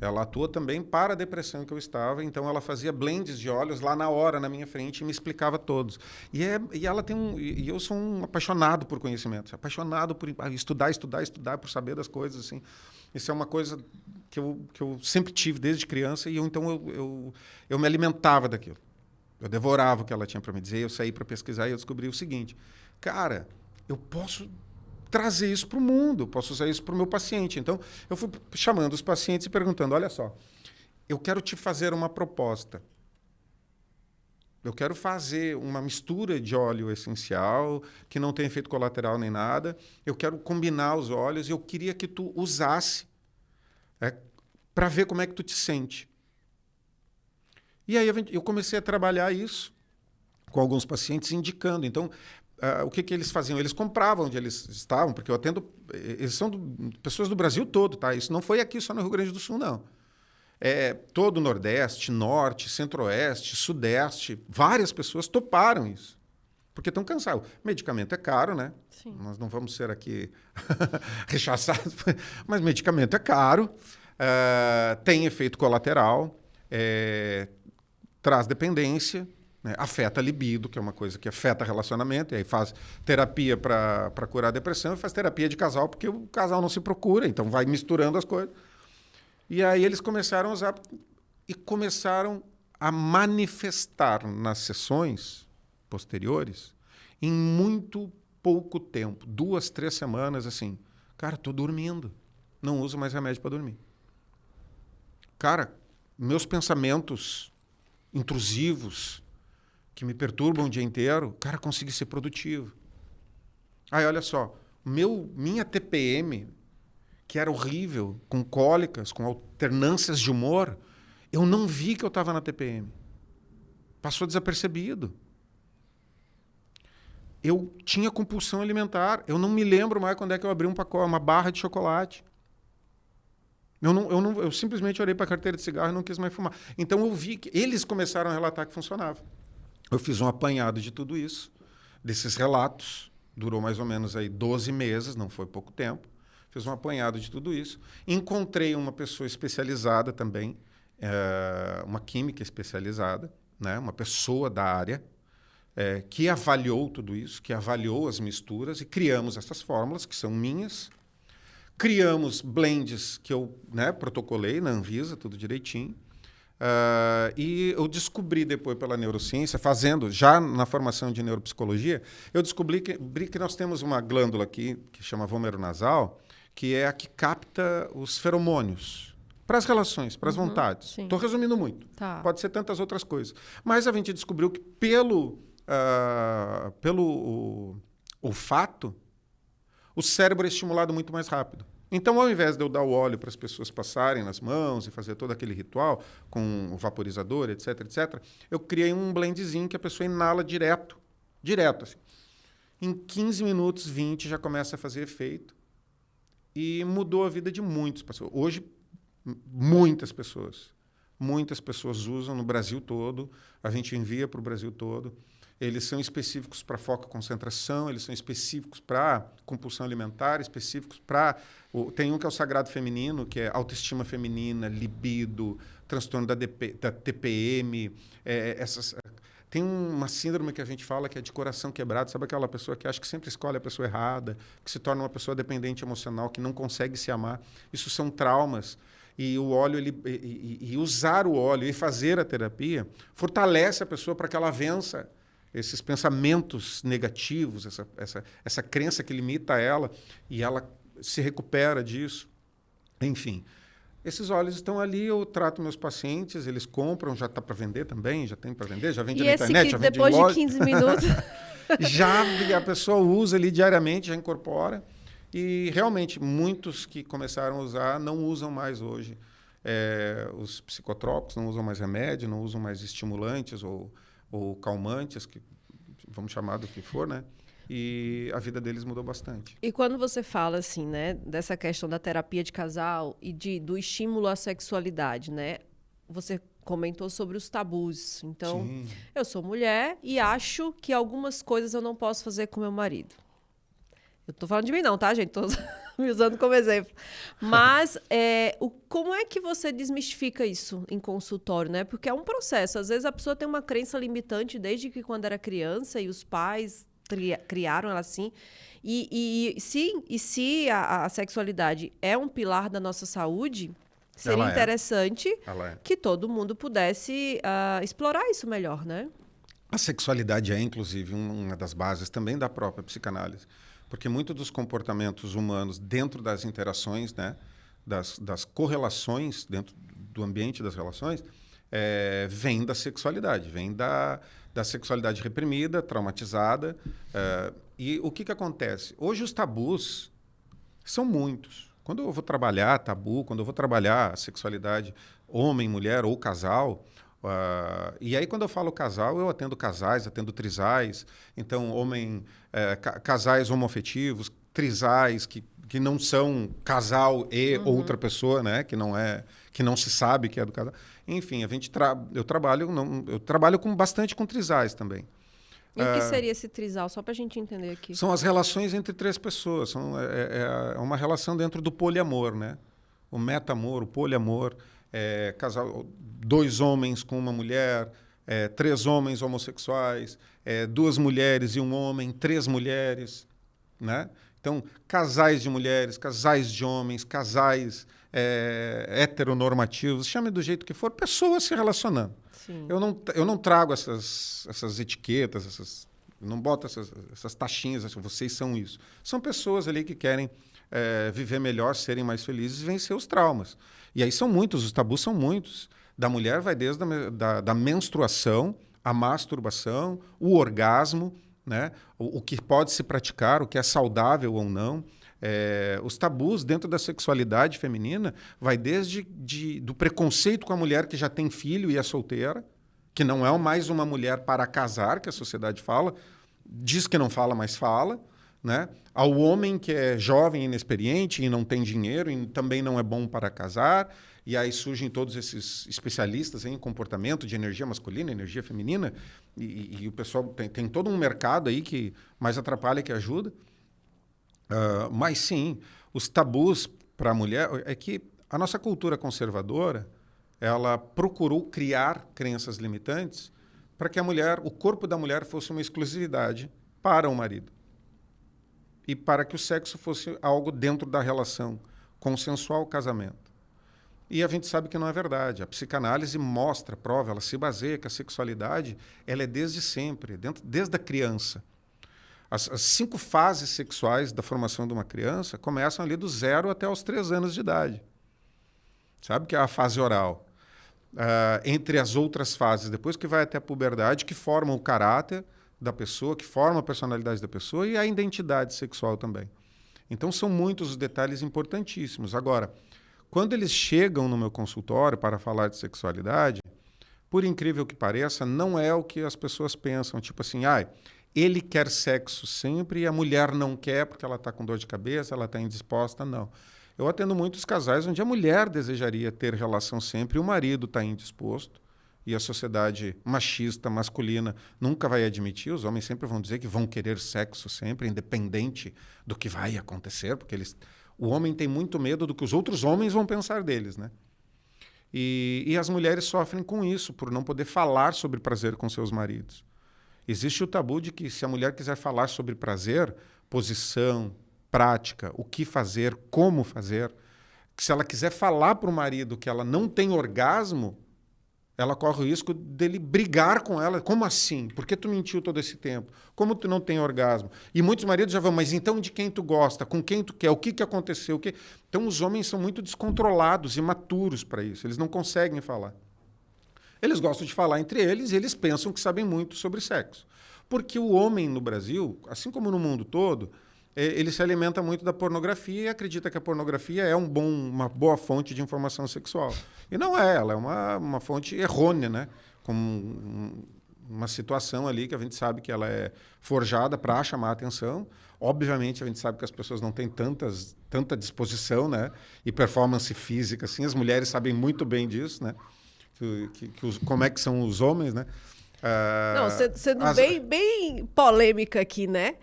[SPEAKER 2] Ela atua também para a depressão que eu estava, então ela fazia blends de óleos lá na hora, na minha frente, e me explicava todos. E ela tem e eu sou um apaixonado por conhecimento, apaixonado por estudar, por saber das coisas, assim. Isso é uma coisa que eu sempre tive desde criança, e eu me alimentava daquilo. Eu devorava o que ela tinha para me dizer, eu saí para pesquisar e eu descobri o seguinte: cara, eu posso trazer isso para o mundo, posso usar isso para o meu paciente. Então, eu fui chamando os pacientes e perguntando, olha só, eu quero te fazer uma proposta. Eu quero fazer uma mistura de óleo essencial, que não tem efeito colateral nem nada. Eu quero combinar os óleos e eu queria que tu usasse para ver como é que tu te sente. E aí eu comecei a trabalhar isso com alguns pacientes, indicando. Então, o que eles faziam? Eles compravam onde eles estavam, porque eu atendo... Eles são pessoas do Brasil todo, tá? Isso não foi aqui só no Rio Grande do Sul, não. Todo o Nordeste, Norte, Centro-Oeste, Sudeste, várias pessoas toparam isso. Porque estão cansados. Medicamento é caro, né?
[SPEAKER 1] Sim.
[SPEAKER 2] Nós não vamos ser aqui rechaçados, mas medicamento é caro, tem efeito colateral, traz dependência, né? Afeta a libido, que é uma coisa que afeta relacionamento, e aí faz terapia para curar a depressão e faz terapia de casal, porque o casal não se procura, então vai misturando as coisas. E aí eles começaram a usar e começaram a manifestar nas sessões posteriores, em muito pouco tempo, 2, 3 semanas, assim, cara, estou dormindo, não uso mais remédio para dormir. Cara, meus pensamentos intrusivos, que me perturbam o dia inteiro, cara, consegui ser produtivo. Aí, olha só, minha TPM, que era horrível, com cólicas, com alternâncias de humor, eu não vi que eu estava na TPM. Passou desapercebido. Eu tinha compulsão alimentar. Eu não me lembro mais quando é que eu abri uma barra de chocolate. Eu simplesmente olhei para a carteira de cigarro e não quis mais fumar. Então eu vi que eles começaram a relatar que funcionava. Eu fiz um apanhado de tudo isso, desses relatos. Durou mais ou menos aí 12 meses, não foi pouco tempo. Fiz um apanhado de tudo isso. Encontrei uma pessoa especializada também, uma química especializada, né? Uma pessoa da área, que avaliou tudo isso, que avaliou as misturas, e criamos essas fórmulas, que são minhas. Criamos blends que eu, né, protocolei na Anvisa, tudo direitinho. E eu descobri depois pela neurociência, já na formação de neuropsicologia, eu descobri que nós temos uma glândula aqui, que chama vômero nasal, que é a que capta os feromônios para as relações, para as vontades. Estou resumindo muito.
[SPEAKER 1] Tá.
[SPEAKER 2] Pode ser tantas outras coisas. Mas a gente descobriu que pelo olfato, o cérebro é estimulado muito mais rápido. Então, ao invés de eu dar o óleo para as pessoas passarem nas mãos e fazer todo aquele ritual com o vaporizador, etc., etc., eu criei um blendzinho que a pessoa inala direto, assim. Em 15 minutos, 20, já começa a fazer efeito. E mudou a vida de muitas pessoas. Hoje, muitas pessoas usam no Brasil todo. A gente envia para o Brasil todo. Eles são específicos para foco e concentração, eles são específicos para compulsão alimentar, específicos para... Tem um que é o sagrado feminino, que é autoestima feminina, libido, transtorno da TPM, tem uma síndrome que a gente fala que é de coração quebrado. Sabe aquela pessoa que acha que sempre escolhe a pessoa errada, que se torna uma pessoa dependente emocional, que não consegue se amar? Isso são traumas. E o óleo, e usar o óleo e fazer a terapia fortalece a pessoa para que ela vença esses pensamentos negativos, essa crença que limita ela, e ela se recupera disso. Enfim, esses óleos estão ali, eu trato meus pacientes, eles compram, já está para vender também, já tem para vender, já vende na internet, já vende em loja.
[SPEAKER 1] Depois de 15 minutos...
[SPEAKER 2] A pessoa usa ali diariamente, já incorpora. E realmente, muitos que começaram a usar não usam mais hoje. Os psicotrópicos não usam mais remédio, não usam mais estimulantes ou calmantes, que vamos chamar do que for, né? E a vida deles mudou bastante.
[SPEAKER 1] E quando você fala assim, né, dessa questão da terapia de casal e do estímulo à sexualidade, né? Você comentou sobre os tabus. Então,
[SPEAKER 2] Sim.
[SPEAKER 1] Eu sou mulher e acho que algumas coisas eu não posso fazer com meu marido. Eu tô falando de mim não, tá, gente? Tô me usando como exemplo. Mas como é que você desmistifica isso em consultório, né? Porque é um processo. Às vezes a pessoa tem uma crença limitante desde que quando era criança e os pais criaram ela assim. E se a sexualidade é um pilar da nossa saúde, seria interessante que todo mundo pudesse explorar isso melhor, né?
[SPEAKER 2] A sexualidade é, inclusive, uma das bases também da própria psicanálise. Porque muitos dos comportamentos humanos dentro das interações, né, das correlações dentro do ambiente das relações, vem da sexualidade, vem da sexualidade reprimida, traumatizada. E o que acontece? Hoje os tabus são muitos. Quando eu vou trabalhar tabu, quando eu vou trabalhar sexualidade homem, mulher ou casal... e aí, quando eu falo casal, eu atendo casais, atendo trisais. Então, casais homoafetivos, trisais, que não são casal e outra pessoa, né? Que não se sabe que é do casal. Enfim, eu trabalho bastante com trisais também.
[SPEAKER 1] E o que seria esse trisal? Só para a gente entender aqui.
[SPEAKER 2] São as relações entre três pessoas. É uma relação dentro do poliamor, né? O metamor, o poliamor. Casal, 2 homens com uma mulher, 3 homens homossexuais, 2 mulheres e 1 homem, 3 mulheres, né? Então, casais de mulheres, casais de homens, casais heteronormativos, chame do jeito que for, pessoas se relacionando.
[SPEAKER 1] Sim.
[SPEAKER 2] Eu não trago essas etiquetas, não boto essas taxinhas, vocês são isso. São pessoas ali que querem viver melhor, serem mais felizes e vencer os traumas. E aí são muitos, os tabus são muitos. Da mulher vai desde da menstruação, a masturbação, o orgasmo, né? O que pode se praticar, o que é saudável ou não. Os tabus dentro da sexualidade feminina vai desde do preconceito com a mulher que já tem filho e é solteira, que não é mais uma mulher para casar, que a sociedade fala, diz que não fala, mas fala, né? Ao homem que é jovem, inexperiente e não tem dinheiro e também não é bom para casar. E aí surgem todos esses especialistas em comportamento de energia masculina, energia feminina, e o pessoal tem todo um mercado aí que mais atrapalha que ajuda. Mas sim, os tabus para a mulher é que a nossa cultura conservadora, ela procurou criar crenças limitantes para que o corpo da mulher fosse uma exclusividade para o marido. E para que o sexo fosse algo dentro da relação consensual, casamento. E a gente sabe que não é verdade. A psicanálise mostra, prova, ela se baseia que a sexualidade ela é desde sempre, desde a criança. As 5 fases sexuais da formação de uma criança começam ali do 0 até os 3 anos de idade. Sabe? Que é a fase oral. Entre as outras fases, depois que vai até a puberdade, que formam o caráter da pessoa, que formam a personalidade da pessoa e a identidade sexual também. Então, são muitos os detalhes importantíssimos. Agora, quando eles chegam no meu consultório para falar de sexualidade, por incrível que pareça, não é o que as pessoas pensam. Tipo assim, ele quer sexo sempre e a mulher não quer porque ela está com dor de cabeça, ela está indisposta. Não. Eu atendo muitos casais onde a mulher desejaria ter relação sempre e o marido está indisposto. E a sociedade machista, masculina, nunca vai admitir. Os homens sempre vão dizer que vão querer sexo sempre, independente do que vai acontecer, porque o homem tem muito medo do que os outros homens vão pensar deles, né? E as mulheres sofrem com isso, por não poder falar sobre prazer com seus maridos. Existe o tabu de que se a mulher quiser falar sobre prazer, posição, prática, o que fazer, como fazer, que se ela quiser falar para o marido que ela não tem orgasmo, ela corre o risco dele brigar com ela. Como assim? Por que tu mentiu todo esse tempo? Como tu não tem orgasmo? E muitos maridos já vão, mas então de quem tu gosta? Com quem tu quer? O que aconteceu? Então os homens são muito descontrolados, imaturos para isso. Eles não conseguem falar. Eles gostam de falar entre eles e eles pensam que sabem muito sobre sexo. Porque o homem no Brasil, assim como no mundo todo, ele se alimenta muito da pornografia e acredita que a pornografia é uma boa fonte de informação sexual. E não é, ela é uma fonte errônea, né? Com uma situação ali que a gente sabe que ela é forjada para chamar a atenção. Obviamente, a gente sabe que as pessoas não têm tanta disposição, né? E performance física, assim. As mulheres sabem muito bem disso, né? Como é que são os homens, né?
[SPEAKER 1] Não, sendo bem polêmica aqui, né?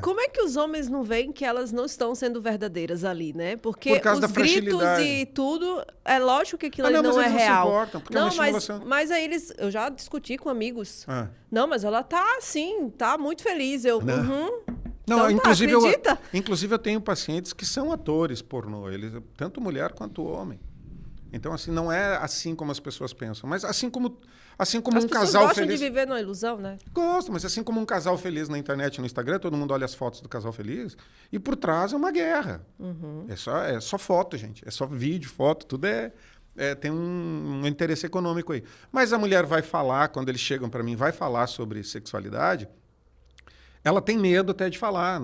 [SPEAKER 1] Como é que os homens não veem que elas não estão sendo verdadeiras ali, né? Porque
[SPEAKER 2] por causa
[SPEAKER 1] os
[SPEAKER 2] da
[SPEAKER 1] gritos
[SPEAKER 2] fragilidade.
[SPEAKER 1] e tudo, é lógico que aquilo ali
[SPEAKER 2] não,
[SPEAKER 1] não
[SPEAKER 2] mas
[SPEAKER 1] é
[SPEAKER 2] eles não se
[SPEAKER 1] real.
[SPEAKER 2] importam, porque é uma estimulação.
[SPEAKER 1] Mas aí eu já discuti com amigos. Não, mas ela tá assim, tá muito feliz. Eu,
[SPEAKER 2] Não,
[SPEAKER 1] então,
[SPEAKER 2] inclusive eu tenho pacientes que são atores pornô, tanto mulher quanto homem. Então, assim, não é assim como as pessoas pensam. Mas assim como um casal
[SPEAKER 1] gostam
[SPEAKER 2] feliz...
[SPEAKER 1] de viver numa ilusão, né?
[SPEAKER 2] Gostam, mas assim como um casal feliz na internet, no Instagram, todo mundo olha as fotos do casal feliz, e por trás é uma guerra. É só foto, gente. É só vídeo, foto, tudo tem um interesse econômico aí. Mas a mulher vai falar, quando eles chegam para mim, vai falar sobre sexualidade, ela tem medo até de falar.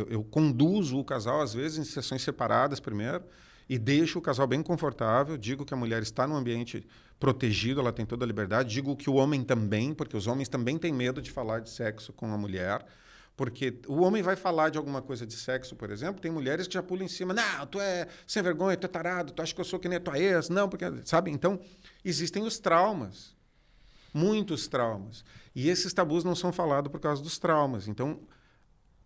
[SPEAKER 2] Eu conduzo o casal, às vezes, em sessões separadas primeiro, e deixo o casal bem confortável, digo que a mulher está num ambiente protegido, ela tem toda a liberdade, digo que o homem também, porque os homens também têm medo de falar de sexo com a mulher, porque o homem vai falar de alguma coisa de sexo, por exemplo, tem mulheres que já pulam em cima, não, tu é sem vergonha, tu é tarado, tu acha que eu sou que nem a tua ex, não, porque, sabe? Então, existem os traumas, muitos traumas, e esses tabus não são falados por causa dos traumas. Então,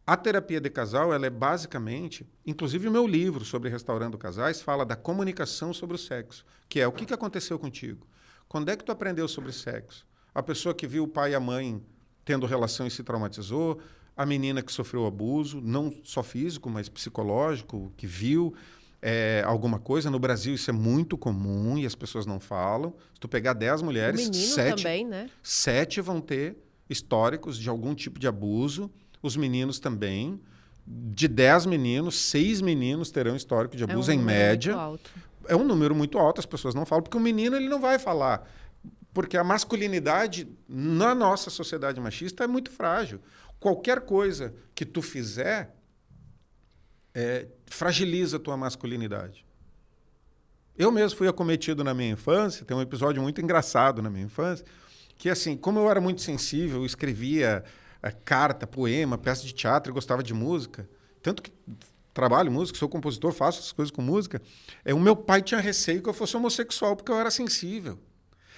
[SPEAKER 2] a terapia de casal, ela é basicamente, inclusive o meu livro sobre Restaurando Casais fala da comunicação sobre o sexo, que é o que aconteceu contigo. Quando é que tu aprendeu sobre sexo? A pessoa que viu o pai e a mãe tendo relação e se traumatizou, a menina que sofreu abuso, não só físico, mas psicológico, que viu alguma coisa. No Brasil isso é muito comum e as pessoas não falam. Se tu pegar 10 mulheres,
[SPEAKER 1] o menino
[SPEAKER 2] 7,
[SPEAKER 1] também, né?
[SPEAKER 2] 7 vão ter históricos de algum tipo de abuso. Os meninos também. De 10 meninos, 6 meninos terão histórico de abuso em média. É um número muito alto, as pessoas não falam, porque o menino ele não vai falar. Porque a masculinidade na nossa sociedade machista é muito frágil. Qualquer coisa que tu fizer fragiliza a tua masculinidade. Eu mesmo fui acometido na minha infância, tem um episódio muito engraçado na minha infância, que assim, como eu era muito sensível, eu escrevia carta, poema, peça de teatro, eu gostava de música, tanto que trabalho música, sou compositor, faço essas coisas com música, o meu pai tinha receio que eu fosse homossexual, porque eu era sensível.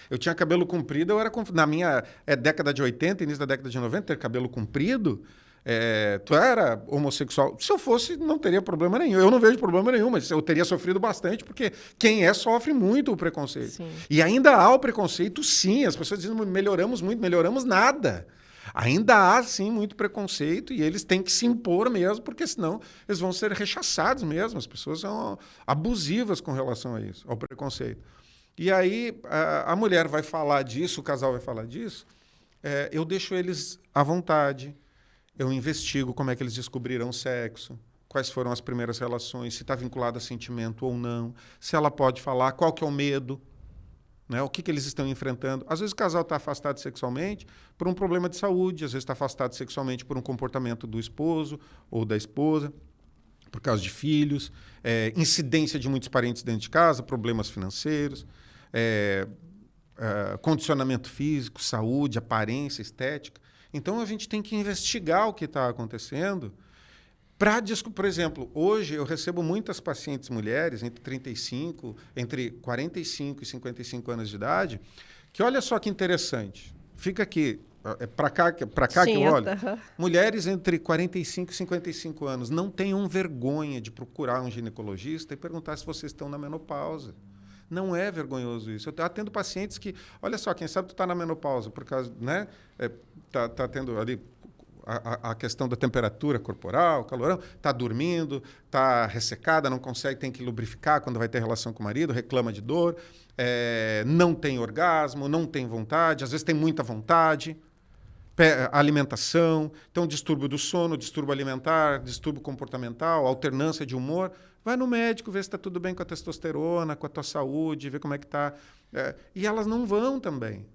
[SPEAKER 2] Eu tinha cabelo comprido, na minha década de 80, início da década de 90, ter cabelo comprido, tu era homossexual. Se eu fosse, não teria problema nenhum. Eu não vejo problema nenhum, mas eu teria sofrido bastante, porque quem sofre muito o preconceito.
[SPEAKER 1] Sim.
[SPEAKER 2] E ainda há o preconceito, sim. As pessoas dizem, melhoramos muito, melhoramos nada. Ainda há, sim, muito preconceito e eles têm que se impor mesmo, porque senão eles vão ser rechaçados mesmo. As pessoas são abusivas com relação a isso, ao preconceito. E aí a mulher vai falar disso, o casal vai falar disso, eu deixo eles à vontade. eu investigo como é que eles descobriram o sexo, quais foram as primeiras relações, se está vinculado a sentimento ou não, se ela pode falar, qual que é o medo, né? O que eles estão enfrentando. Às vezes o casal está afastado sexualmente por um problema de saúde, às vezes está afastado sexualmente por um comportamento do esposo ou da esposa, por causa de filhos, incidência de muitos parentes dentro de casa, problemas financeiros, condicionamento físico, saúde, aparência, estética. Então, a gente tem que investigar o que está acontecendo. Por exemplo, hoje eu recebo muitas pacientes mulheres entre 45 e 55 anos de idade, que olha só que interessante. Fica aqui, para cá que eu olho. Mulheres entre 45 e 55 anos não tenham vergonha de procurar um ginecologista e perguntar se vocês estão na menopausa. Não é vergonhoso isso. Eu atendo pacientes que, olha só, quem sabe tu está na menopausa, por causa, né? Tá tendo ali a questão da temperatura corporal, calorão, está dormindo, está ressecada, não consegue, tem que lubrificar quando vai ter relação com o marido, reclama de dor, não tem orgasmo, não tem vontade, às vezes tem muita vontade, alimentação, então distúrbio do sono, distúrbio alimentar, distúrbio comportamental, alternância de humor. Vai no médico, vê se está tudo bem com a testosterona, com a tua saúde, vê como é que está. E elas não vão também.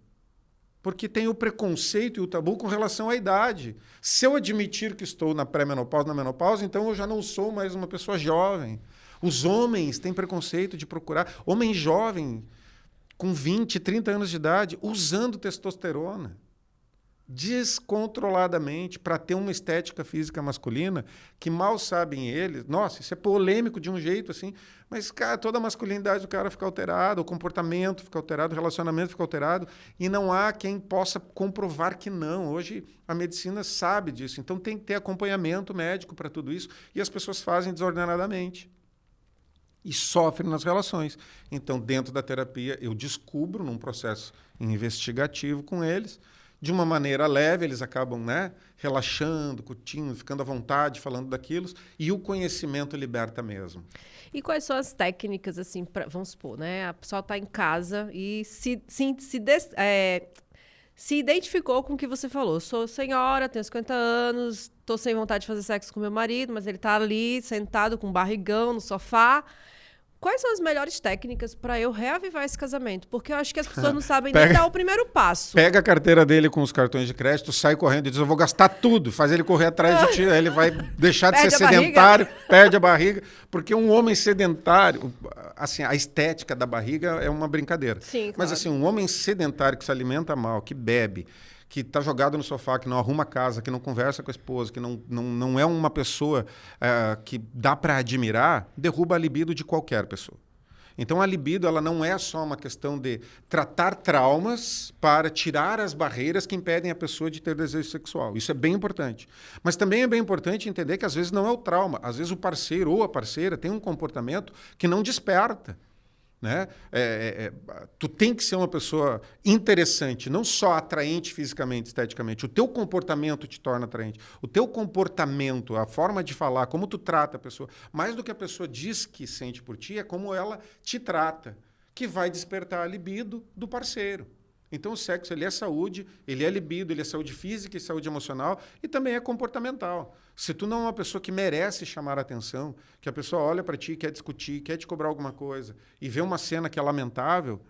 [SPEAKER 2] Porque tem o preconceito e o tabu com relação à idade. Se eu admitir que estou na pré-menopausa, na menopausa, então eu já não sou mais uma pessoa jovem. Os homens têm preconceito de procurar. Homem jovem, com 20, 30 anos de idade, usando testosterona descontroladamente para ter uma estética física masculina que mal sabem eles. Nossa, isso é polêmico de um jeito assim, mas cara, toda a masculinidade do cara fica alterada, o comportamento fica alterado, o relacionamento fica alterado e não há quem possa comprovar que não. Hoje a medicina sabe disso, então tem que ter acompanhamento médico para tudo isso e as pessoas fazem desordenadamente e sofrem nas relações. Então, dentro da terapia, eu descubro num processo investigativo com eles. De uma maneira leve, eles acabam, né, relaxando, curtindo, ficando à vontade, falando daquilo, e o conhecimento liberta mesmo.
[SPEAKER 1] E quais são as técnicas, assim, vamos supor, né? A pessoa está em casa e se identificou com o que você falou. Sou senhora, tenho 50 anos, estou sem vontade de fazer sexo com meu marido, mas ele está ali, sentado com um barrigão no sofá. Quais são as melhores técnicas para eu reavivar esse casamento? Porque eu acho que as pessoas não sabem nem dar o primeiro passo.
[SPEAKER 2] Pega a carteira dele com os cartões de crédito, sai correndo e diz, eu vou gastar tudo, faz ele correr atrás de ti, aí ele vai deixar de ser sedentário, perde a barriga, porque um homem sedentário, assim, a estética da barriga é uma brincadeira.
[SPEAKER 1] Sim, claro.
[SPEAKER 2] Mas assim, um homem sedentário que se alimenta mal, que bebe, que está jogado no sofá, que não arruma casa, que não conversa com a esposa, que não é uma pessoa que dá para admirar, derruba a libido de qualquer pessoa. Então, a libido ela não é só uma questão de tratar traumas para tirar as barreiras que impedem a pessoa de ter desejo sexual. Isso é bem importante. Mas também é bem importante entender que, às vezes, não é o trauma. Às vezes, o parceiro ou a parceira tem um comportamento que não desperta. Né? Tu tem que ser uma pessoa interessante, não só atraente fisicamente, esteticamente. O teu comportamento te torna atraente. O teu comportamento, a forma de falar, como tu trata a pessoa, mais do que a pessoa diz que sente por ti, é como ela te trata, que vai despertar a libido do parceiro. Então, o sexo ele é saúde, ele é libido, ele é saúde física e saúde emocional e também é comportamental. Se tu não é uma pessoa que merece chamar a atenção, que a pessoa olha para ti, quer discutir, quer te cobrar alguma coisa e vê uma cena que é lamentável,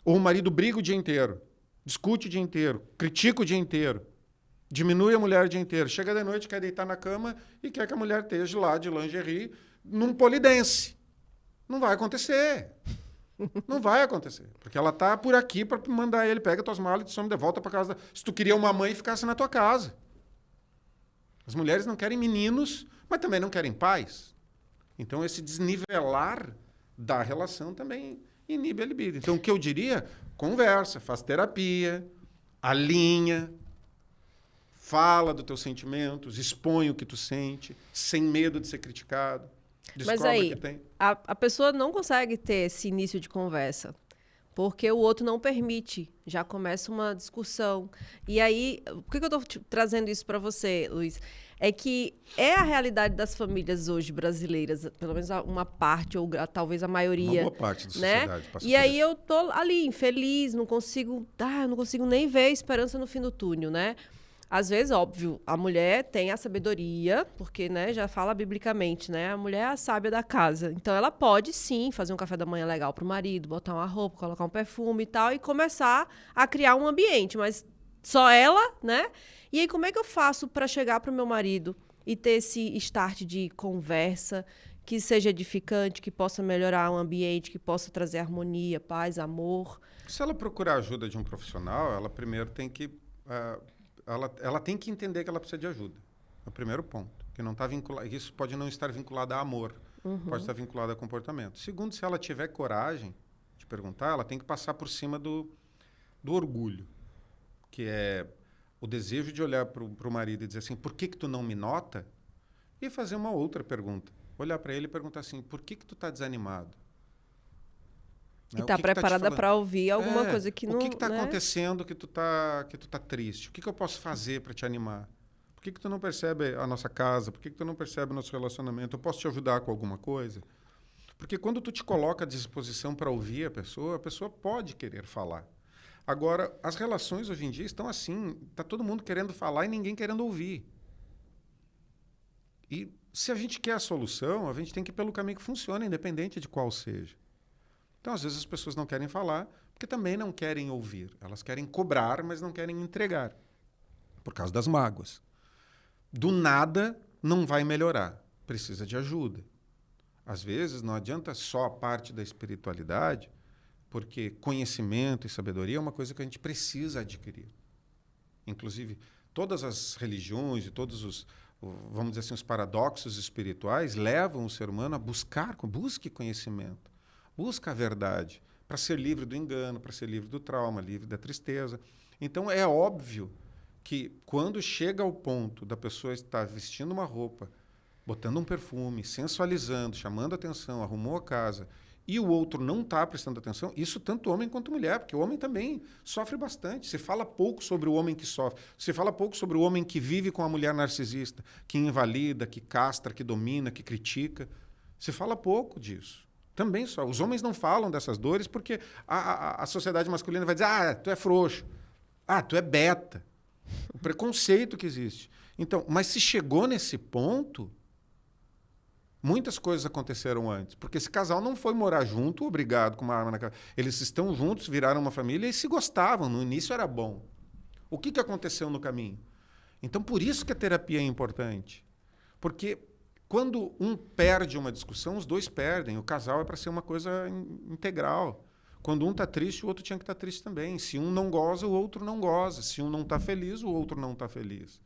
[SPEAKER 2] ou o marido briga o dia inteiro, discute o dia inteiro, critica o dia inteiro, diminui a mulher o dia inteiro, chega de noite, quer deitar na cama e quer que a mulher esteja lá de lingerie num polidense. Não vai acontecer. Não vai acontecer, porque ela tá por aqui para mandar ele, pega tuas malas e te some de volta para casa. Se tu queria uma mãe, ficasse na tua casa. As mulheres não querem meninos, mas também não querem pais. Então, esse desnivelar da relação também inibe a libido. Então, o que eu diria? Conversa, faz terapia, alinha, fala dos teus sentimentos, expõe o que tu sente, sem medo de ser criticado.
[SPEAKER 1] Mas aí, a pessoa não consegue ter esse início de conversa, porque o outro não permite. Já começa uma discussão. E aí, por que eu estou trazendo isso para você, Luiz? É que é a realidade das famílias hoje brasileiras, pelo menos uma parte, ou talvez a maioria.
[SPEAKER 2] Uma boa parte da
[SPEAKER 1] né?
[SPEAKER 2] sociedade passa
[SPEAKER 1] E aí eu tô ali, infeliz, não consigo nem ver a esperança no fim do túnel, né? Às vezes, óbvio, a mulher tem a sabedoria, porque, né, já fala biblicamente, né? A mulher é a sábia da casa. Então, ela pode, sim, fazer um café da manhã legal pro marido, botar uma roupa, colocar um perfume e tal, e começar a criar um ambiente. Mas só ela, né? E aí, como é que eu faço para chegar pro meu marido e ter esse start de conversa que seja edificante, que possa melhorar o ambiente, que possa trazer harmonia, paz, amor?
[SPEAKER 2] Se ela procurar a ajuda de um profissional, ela primeiro tem que... ela tem que entender que ela precisa de ajuda. É o primeiro ponto. Que não tá vinculado, isso pode não estar vinculado a amor. Pode estar vinculado a comportamento. Segundo, se ela tiver coragem de perguntar, ela tem que passar por cima do orgulho, que é o desejo de olhar para o marido e dizer assim, por que tu não me nota? E fazer uma outra pergunta. Olhar para ele e perguntar assim, por que tu tá desanimado?
[SPEAKER 1] E tá preparada para ouvir alguma coisa que não...
[SPEAKER 2] O que está
[SPEAKER 1] né?
[SPEAKER 2] acontecendo que tu tá triste? O que eu posso fazer para te animar? Por que tu não percebe a nossa casa? Por que tu não percebe o nosso relacionamento? Eu posso te ajudar com alguma coisa? Porque quando tu te coloca à disposição para ouvir a pessoa pode querer falar. Agora, as relações hoje em dia estão assim, tá todo mundo querendo falar e ninguém querendo ouvir. E se a gente quer a solução, a gente tem que ir pelo caminho que funciona, independente de qual seja. Então, às vezes, as pessoas não querem falar porque também não querem ouvir. Elas querem cobrar, mas não querem entregar, por causa das mágoas. Do nada, não vai melhorar. Precisa de ajuda. Às vezes, não adianta só a parte da espiritualidade, porque conhecimento e sabedoria é uma coisa que a gente precisa adquirir. Inclusive, todas as religiões e todos os, vamos dizer assim, os paradoxos espirituais levam o ser humano a busque conhecimento. Busca a verdade, para ser livre do engano, para ser livre do trauma, livre da tristeza. Então, é óbvio que quando chega ao ponto da pessoa estar vestindo uma roupa, botando um perfume, sensualizando, chamando atenção, arrumou a casa, e o outro não está prestando atenção, isso tanto homem quanto mulher, porque o homem também sofre bastante. Se fala pouco sobre o homem que sofre, se fala pouco sobre o homem que vive com a mulher narcisista, que invalida, que castra, que domina, que critica. Se fala pouco disso. Também só. Os homens não falam dessas dores porque a sociedade masculina vai dizer, tu é frouxo, tu é beta. O preconceito que existe. Então, mas se chegou nesse ponto, muitas coisas aconteceram antes. Porque esse casal não foi morar junto, obrigado, com uma arma na cara. Eles estão juntos, viraram uma família e se gostavam. No início era bom. O que aconteceu no caminho? Então, por isso que a terapia é importante. Porque quando um perde uma discussão, os dois perdem. O casal é para ser uma coisa integral. Quando um está triste, o outro tinha que estar triste também. Se um não goza, o outro não goza. Se um não está feliz, o outro não está feliz.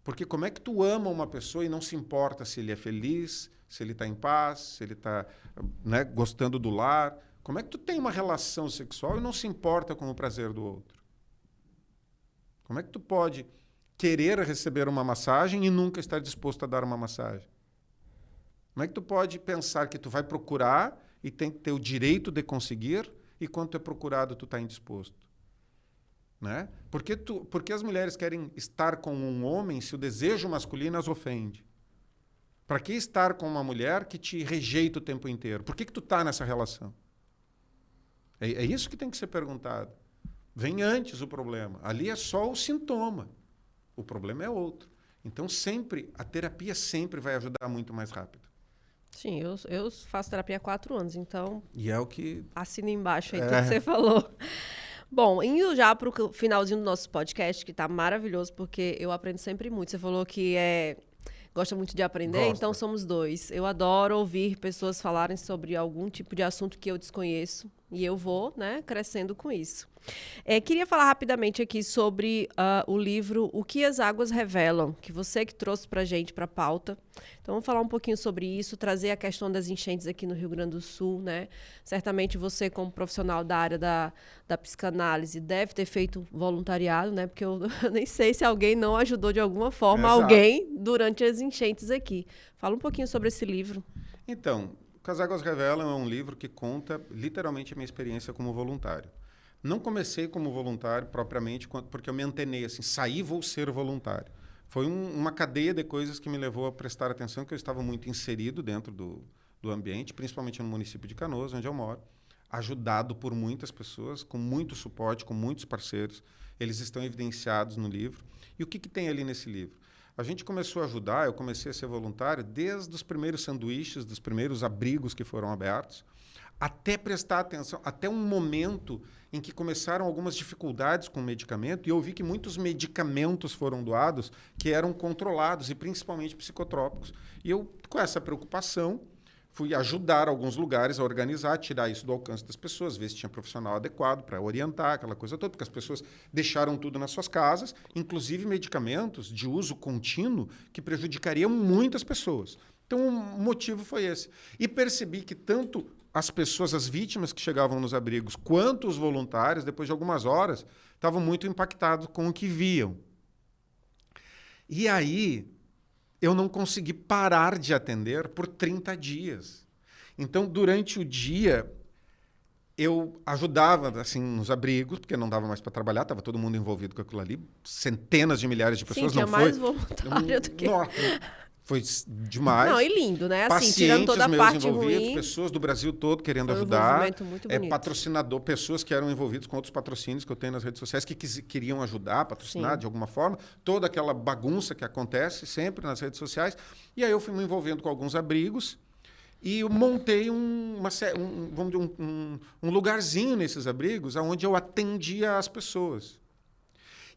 [SPEAKER 2] Porque como é que tu ama uma pessoa e não se importa se ele é feliz, se ele está em paz, se ele está, né, gostando do lar? Como é que tu tem uma relação sexual e não se importa com o prazer do outro? Como é que tu pode querer receber uma massagem e nunca estar disposto a dar uma massagem? Como é que tu pode pensar que tu vai procurar e tem que ter o direito de conseguir e quando tu é procurado tu está indisposto? Né? Por que as mulheres querem estar com um homem se o desejo masculino as ofende? Para que estar com uma mulher que te rejeita o tempo inteiro? Por que tu está nessa relação? É isso que tem que ser perguntado. Vem antes o problema. Ali é só o sintoma. O problema é outro. Então, a terapia sempre vai ajudar muito mais rápido.
[SPEAKER 1] Sim, eu faço terapia há 4 anos, então...
[SPEAKER 2] E é o que...
[SPEAKER 1] Assina embaixo aí tudo que você falou. Bom, indo já para o finalzinho do nosso podcast, que está maravilhoso, porque eu aprendo sempre muito. Você falou que gosta muito de aprender, então somos dois. Eu adoro ouvir pessoas falarem sobre algum tipo de assunto que eu desconheço e eu vou, né, crescendo com isso. Queria falar rapidamente aqui sobre o livro O que as Águas Revelam, que você que trouxe para a gente, para a pauta. Então, vamos falar um pouquinho sobre isso, trazer a questão das enchentes aqui no Rio Grande do Sul, né? Certamente você, como profissional da área da psicanálise, deve ter feito voluntariado, né? Porque eu nem sei se alguém não ajudou de alguma forma alguém durante as enchentes aqui. Fala um pouquinho sobre esse livro.
[SPEAKER 2] Então, O que as Águas Revelam é um livro que conta literalmente a minha experiência como voluntário. Não comecei como voluntário propriamente, porque eu me antenei assim, saí, vou ser voluntário. Foi uma cadeia de coisas que me levou a prestar atenção, que eu estava muito inserido dentro do ambiente, principalmente no município de Canoas, onde eu moro, ajudado por muitas pessoas, com muito suporte, com muitos parceiros. Eles estão evidenciados no livro. E o que tem ali nesse livro? A gente começou a ajudar, eu comecei a ser voluntário desde os primeiros sanduíches, dos primeiros abrigos que foram abertos, até prestar atenção, até um momento em que começaram algumas dificuldades com o medicamento, e eu vi que muitos medicamentos foram doados que eram controlados, e principalmente psicotrópicos. E eu, com essa preocupação, fui ajudar alguns lugares a organizar, tirar isso do alcance das pessoas, ver se tinha profissional adequado para orientar, aquela coisa toda, porque as pessoas deixaram tudo nas suas casas, inclusive medicamentos de uso contínuo que prejudicariam muitas pessoas. Então, o motivo foi esse. E percebi que tanto as pessoas, as vítimas que chegavam nos abrigos, quanto os voluntários, depois de algumas horas, estavam muito impactados com o que viam. E aí eu não consegui parar de atender por 30 dias. Então, durante o dia, eu ajudava assim nos abrigos, porque não dava mais para trabalhar, estava todo mundo envolvido com aquilo ali, centenas de milhares de pessoas.
[SPEAKER 1] Sim, não foi mais voluntária do que...
[SPEAKER 2] Foi demais.
[SPEAKER 1] Não, e lindo, né? Assim,
[SPEAKER 2] Pacientes
[SPEAKER 1] tirando toda a
[SPEAKER 2] meus
[SPEAKER 1] parte
[SPEAKER 2] envolvidos,
[SPEAKER 1] ruim,
[SPEAKER 2] pessoas do Brasil todo querendo
[SPEAKER 1] foi um
[SPEAKER 2] ajudar.
[SPEAKER 1] envolvimento muito bonito.
[SPEAKER 2] Patrocinador, pessoas que eram envolvidas com outros patrocínios que eu tenho nas redes sociais, que queriam ajudar, patrocinar
[SPEAKER 1] Sim.
[SPEAKER 2] de alguma forma. Toda aquela bagunça que acontece sempre nas redes sociais. E aí eu fui me envolvendo com alguns abrigos e eu montei um lugarzinho nesses abrigos onde eu atendia as pessoas.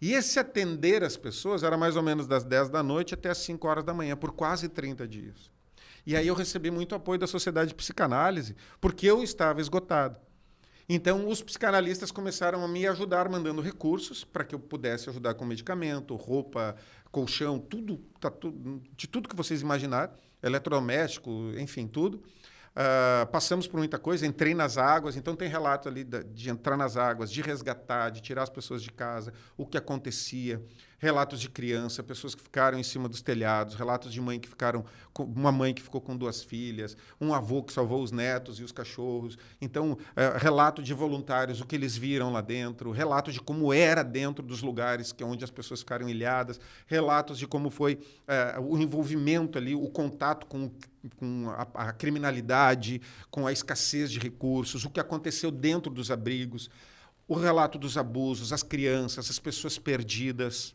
[SPEAKER 2] E esse atender as pessoas era mais ou menos das 10 da noite até as 5 horas da manhã, por quase 30 dias. E aí eu recebi muito apoio da Sociedade de Psicanálise, porque eu estava esgotado. Então, os psicanalistas começaram a me ajudar, mandando recursos para que eu pudesse ajudar com medicamento, roupa, colchão, de tudo que vocês imaginarem, eletrodoméstico, enfim, tudo. Passamos por muita coisa, entrei nas águas, então tem relato ali de entrar nas águas, de resgatar, de tirar as pessoas de casa, o que acontecia, relatos de criança, pessoas que ficaram em cima dos telhados, relatos de mãe que ficaram, uma mãe que ficou com 2 filhas, um avô que salvou os netos e os cachorros, então relato de voluntários, o que eles viram lá dentro, relato de como era dentro dos lugares onde as pessoas ficaram ilhadas, relatos de como foi o envolvimento ali, o contato com a criminalidade, com a escassez de recursos, o que aconteceu dentro dos abrigos, o relato dos abusos, as crianças, as pessoas perdidas.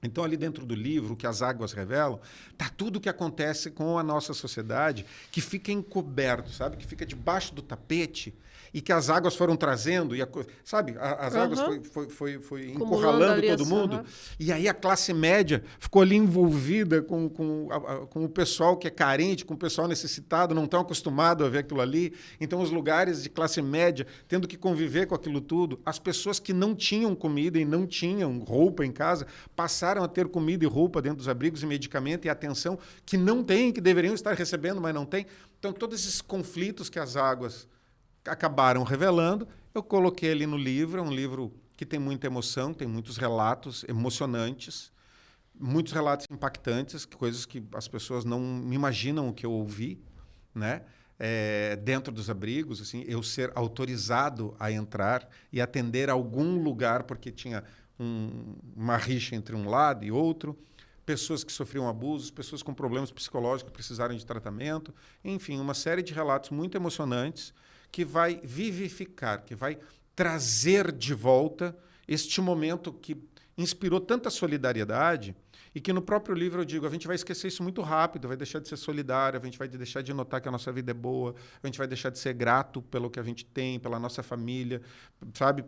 [SPEAKER 2] Então, ali dentro do livro, o que as águas revelam, está tudo o que acontece com a nossa sociedade, que fica encoberto, sabe? Que fica debaixo do tapete e que as águas foram trazendo, sabe? As águas foi encurralando todo mundo. E aí a classe média ficou ali envolvida com o pessoal que é carente, com o pessoal necessitado, não estão acostumados a ver aquilo ali. Então, os lugares de classe média tendo que conviver com aquilo tudo. As pessoas que não tinham comida e não tinham roupa em casa passaram a ter comida e roupa dentro dos abrigos e medicamento e atenção que não têm, que deveriam estar recebendo, mas não têm. Então, todos esses conflitos que as águas acabaram revelando, eu coloquei ali no livro. É um livro que tem muita emoção, tem muitos relatos emocionantes, muitos relatos impactantes, coisas que as pessoas não imaginam o que eu ouvi, né? Dentro dos abrigos, assim, eu ser autorizado a entrar e atender algum lugar porque tinha uma rixa entre um lado e outro, pessoas que sofriam abusos, pessoas com problemas psicológicos que precisaram de tratamento, enfim, uma série de relatos muito emocionantes que vai vivificar, que vai trazer de volta este momento que inspirou tanta solidariedade e que no próprio livro eu digo, a gente vai esquecer isso muito rápido, vai deixar de ser solidário, a gente vai deixar de notar que a nossa vida é boa, a gente vai deixar de ser grato pelo que a gente tem, pela nossa família, sabe?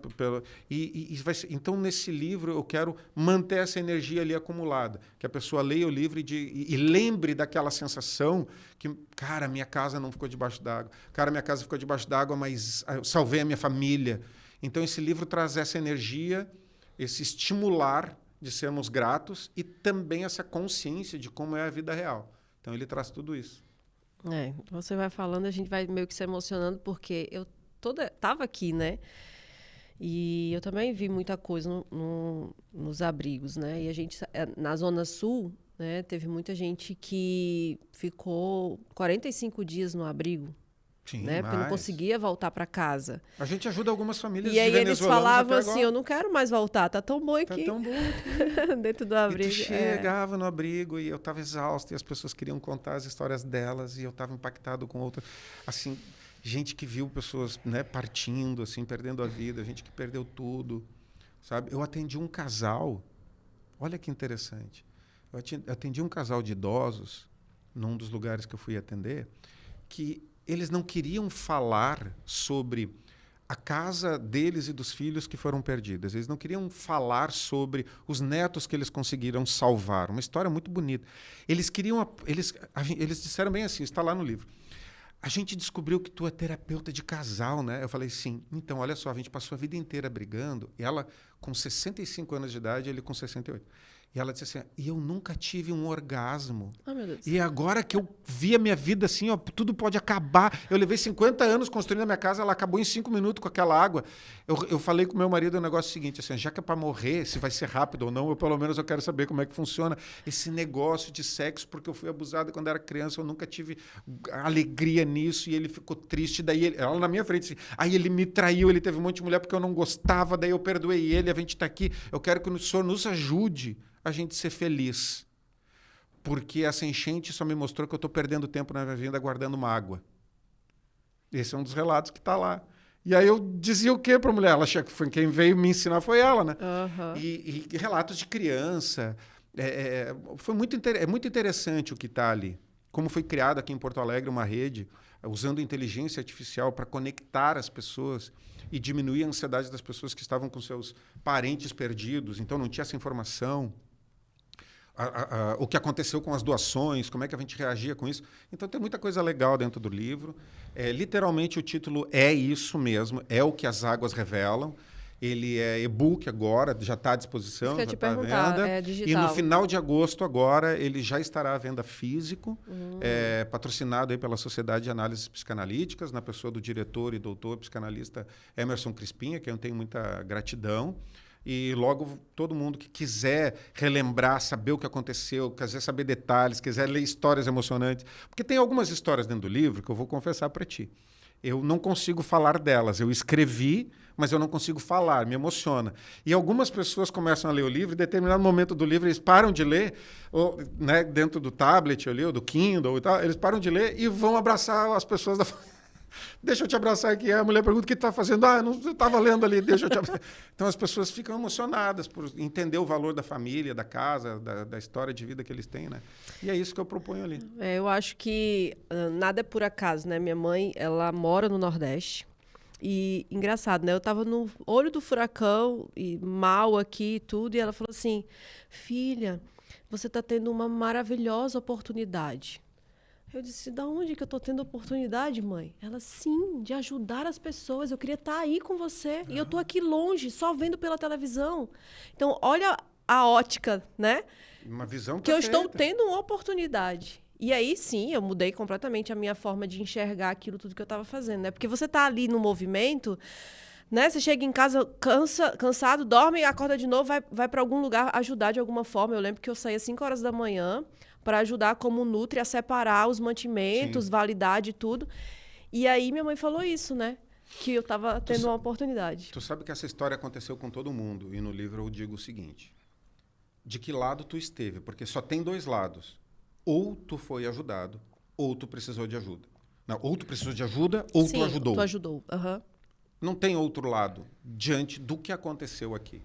[SPEAKER 2] Então, nesse livro, eu quero manter essa energia ali acumulada, que a pessoa leia o livro e lembre daquela sensação que, cara, minha casa não ficou debaixo d'água, cara, minha casa ficou debaixo d'água, mas eu salvei a minha família. Então, esse livro traz essa energia, esse estimular de sermos gratos e também essa consciência de como é a vida real. Então, ele traz tudo isso.
[SPEAKER 1] Você vai falando, a gente vai meio que se emocionando, porque eu estava aqui, né? E eu também vi muita coisa nos abrigos, né? E a gente, na Zona Sul, né, teve muita gente que ficou 45 dias no abrigo.
[SPEAKER 2] Sim,
[SPEAKER 1] né? Porque não conseguia voltar para casa.
[SPEAKER 2] A gente ajuda algumas famílias
[SPEAKER 1] e aí eles falavam assim,
[SPEAKER 2] agora.
[SPEAKER 1] eu não quero mais voltar, tá tão bom aqui.
[SPEAKER 2] Tá tão bom aqui.
[SPEAKER 1] Dentro do abrigo.
[SPEAKER 2] E tu chegava no abrigo e eu estava exausto e as pessoas queriam contar as histórias delas e eu estava impactado com outra. Assim, gente que viu pessoas, né, partindo, assim, perdendo a vida, gente que perdeu tudo. sabe? Eu atendi um casal, olha que interessante. Atendi um casal de idosos, num dos lugares que eu fui atender, que eles não queriam falar sobre a casa deles e dos filhos que foram perdidas. Eles não queriam falar sobre os netos que eles conseguiram salvar. Uma história muito bonita. Eles disseram bem assim, está lá no livro. A gente descobriu que tu é terapeuta de casal, né? Eu falei, sim. Então, olha só, a gente passou a vida inteira brigando. Ela com 65 anos de idade, ele com 68. E ela disse assim, e eu nunca tive um orgasmo.
[SPEAKER 1] Oh, meu Deus.
[SPEAKER 2] E agora que eu vi a minha vida assim, ó, tudo pode acabar. Eu levei 50 anos construindo a minha casa, ela acabou em 5 minutos com aquela água. Eu falei com meu marido o negócio seguinte, assim, já que é para morrer, se vai ser rápido ou não, pelo menos eu quero saber como é que funciona esse negócio de sexo, porque eu fui abusada quando era criança, eu nunca tive alegria nisso, e ele ficou triste. Daí ela na minha frente, assim, aí ele me traiu, ele teve um monte de mulher porque eu não gostava, daí eu perdoei ele, a gente está aqui, eu quero que o senhor nos ajude a gente ser feliz. Porque essa enchente só me mostrou que eu estou perdendo tempo na minha vida guardando mágoa. Esse é um dos relatos que está lá. E aí eu dizia o quê para a mulher? Ela achou que foi quem veio me ensinar foi ela, né?
[SPEAKER 1] Uhum.
[SPEAKER 2] E relatos de criança. Foi muito interessante o que está ali. Como foi criada aqui em Porto Alegre uma rede usando inteligência artificial para conectar as pessoas e diminuir a ansiedade das pessoas que estavam com seus parentes perdidos. Então não tinha essa informação. O que aconteceu com as doações, como é que a gente reagia com isso. Então tem muita coisa legal dentro do livro. Literalmente o título é isso mesmo, é o que as águas revelam. Ele é e-book agora, já está à disposição, já está à venda.
[SPEAKER 1] É digital.
[SPEAKER 2] E no final de agosto agora ele já estará à venda físico, patrocinado aí pela Sociedade de Análises Psicanalíticas, na pessoa do diretor e doutor psicanalista Emerson Crispim, a quem eu tenho muita gratidão. E logo todo mundo que quiser relembrar, saber o que aconteceu, quiser saber detalhes, quiser ler histórias emocionantes. Porque tem algumas histórias dentro do livro que eu vou confessar para ti. Eu não consigo falar delas. Eu escrevi, mas eu não consigo falar, me emociona. E algumas pessoas começam a ler o livro, e em determinado momento do livro eles param de ler, ou, né, dentro do tablet ali, ou do Kindle e tal, eles param de ler e vão abraçar as pessoas da família. Deixa eu te abraçar aqui. A mulher pergunta o que tu está fazendo. Eu estava lendo ali, deixa eu te abraçar. Então as pessoas ficam emocionadas por entender o valor da família, da casa, da história de vida que eles têm, né? E é isso que eu proponho ali.
[SPEAKER 1] Eu acho que nada é por acaso, né? Minha mãe, ela mora no Nordeste. E engraçado, né? Eu estava no olho do furacão, e mal aqui e tudo, e ela falou assim, filha, você está tendo uma maravilhosa oportunidade. Eu disse, da onde que eu estou tendo oportunidade, mãe? Ela, sim, de ajudar as pessoas. Eu queria estar aí com você. E eu estou aqui longe, só vendo pela televisão. Então, olha a ótica, né?
[SPEAKER 2] Uma visão
[SPEAKER 1] que perfeita. Eu estou tendo uma oportunidade. E aí, sim, eu mudei completamente a minha forma de enxergar aquilo tudo que eu estava fazendo, né? Porque você está ali no movimento, né? Você chega em casa cansado, dorme, acorda de novo, vai para algum lugar ajudar de alguma forma. Eu lembro que eu saía às 5 horas da manhã para ajudar como Nutri a separar os mantimentos, sim, validade e tudo. E aí minha mãe falou isso, né? Que eu estava tendo uma oportunidade.
[SPEAKER 2] Tu sabe que essa história aconteceu com todo mundo. E no livro eu digo o seguinte. De que lado tu esteve? Porque só tem 2 lados. Ou tu foi ajudado, ou tu precisou de ajuda. Não, ou tu precisou de ajuda, ou sim, tu ajudou.
[SPEAKER 1] Tu ajudou. Uhum.
[SPEAKER 2] Não tem outro lado diante do que aconteceu aqui.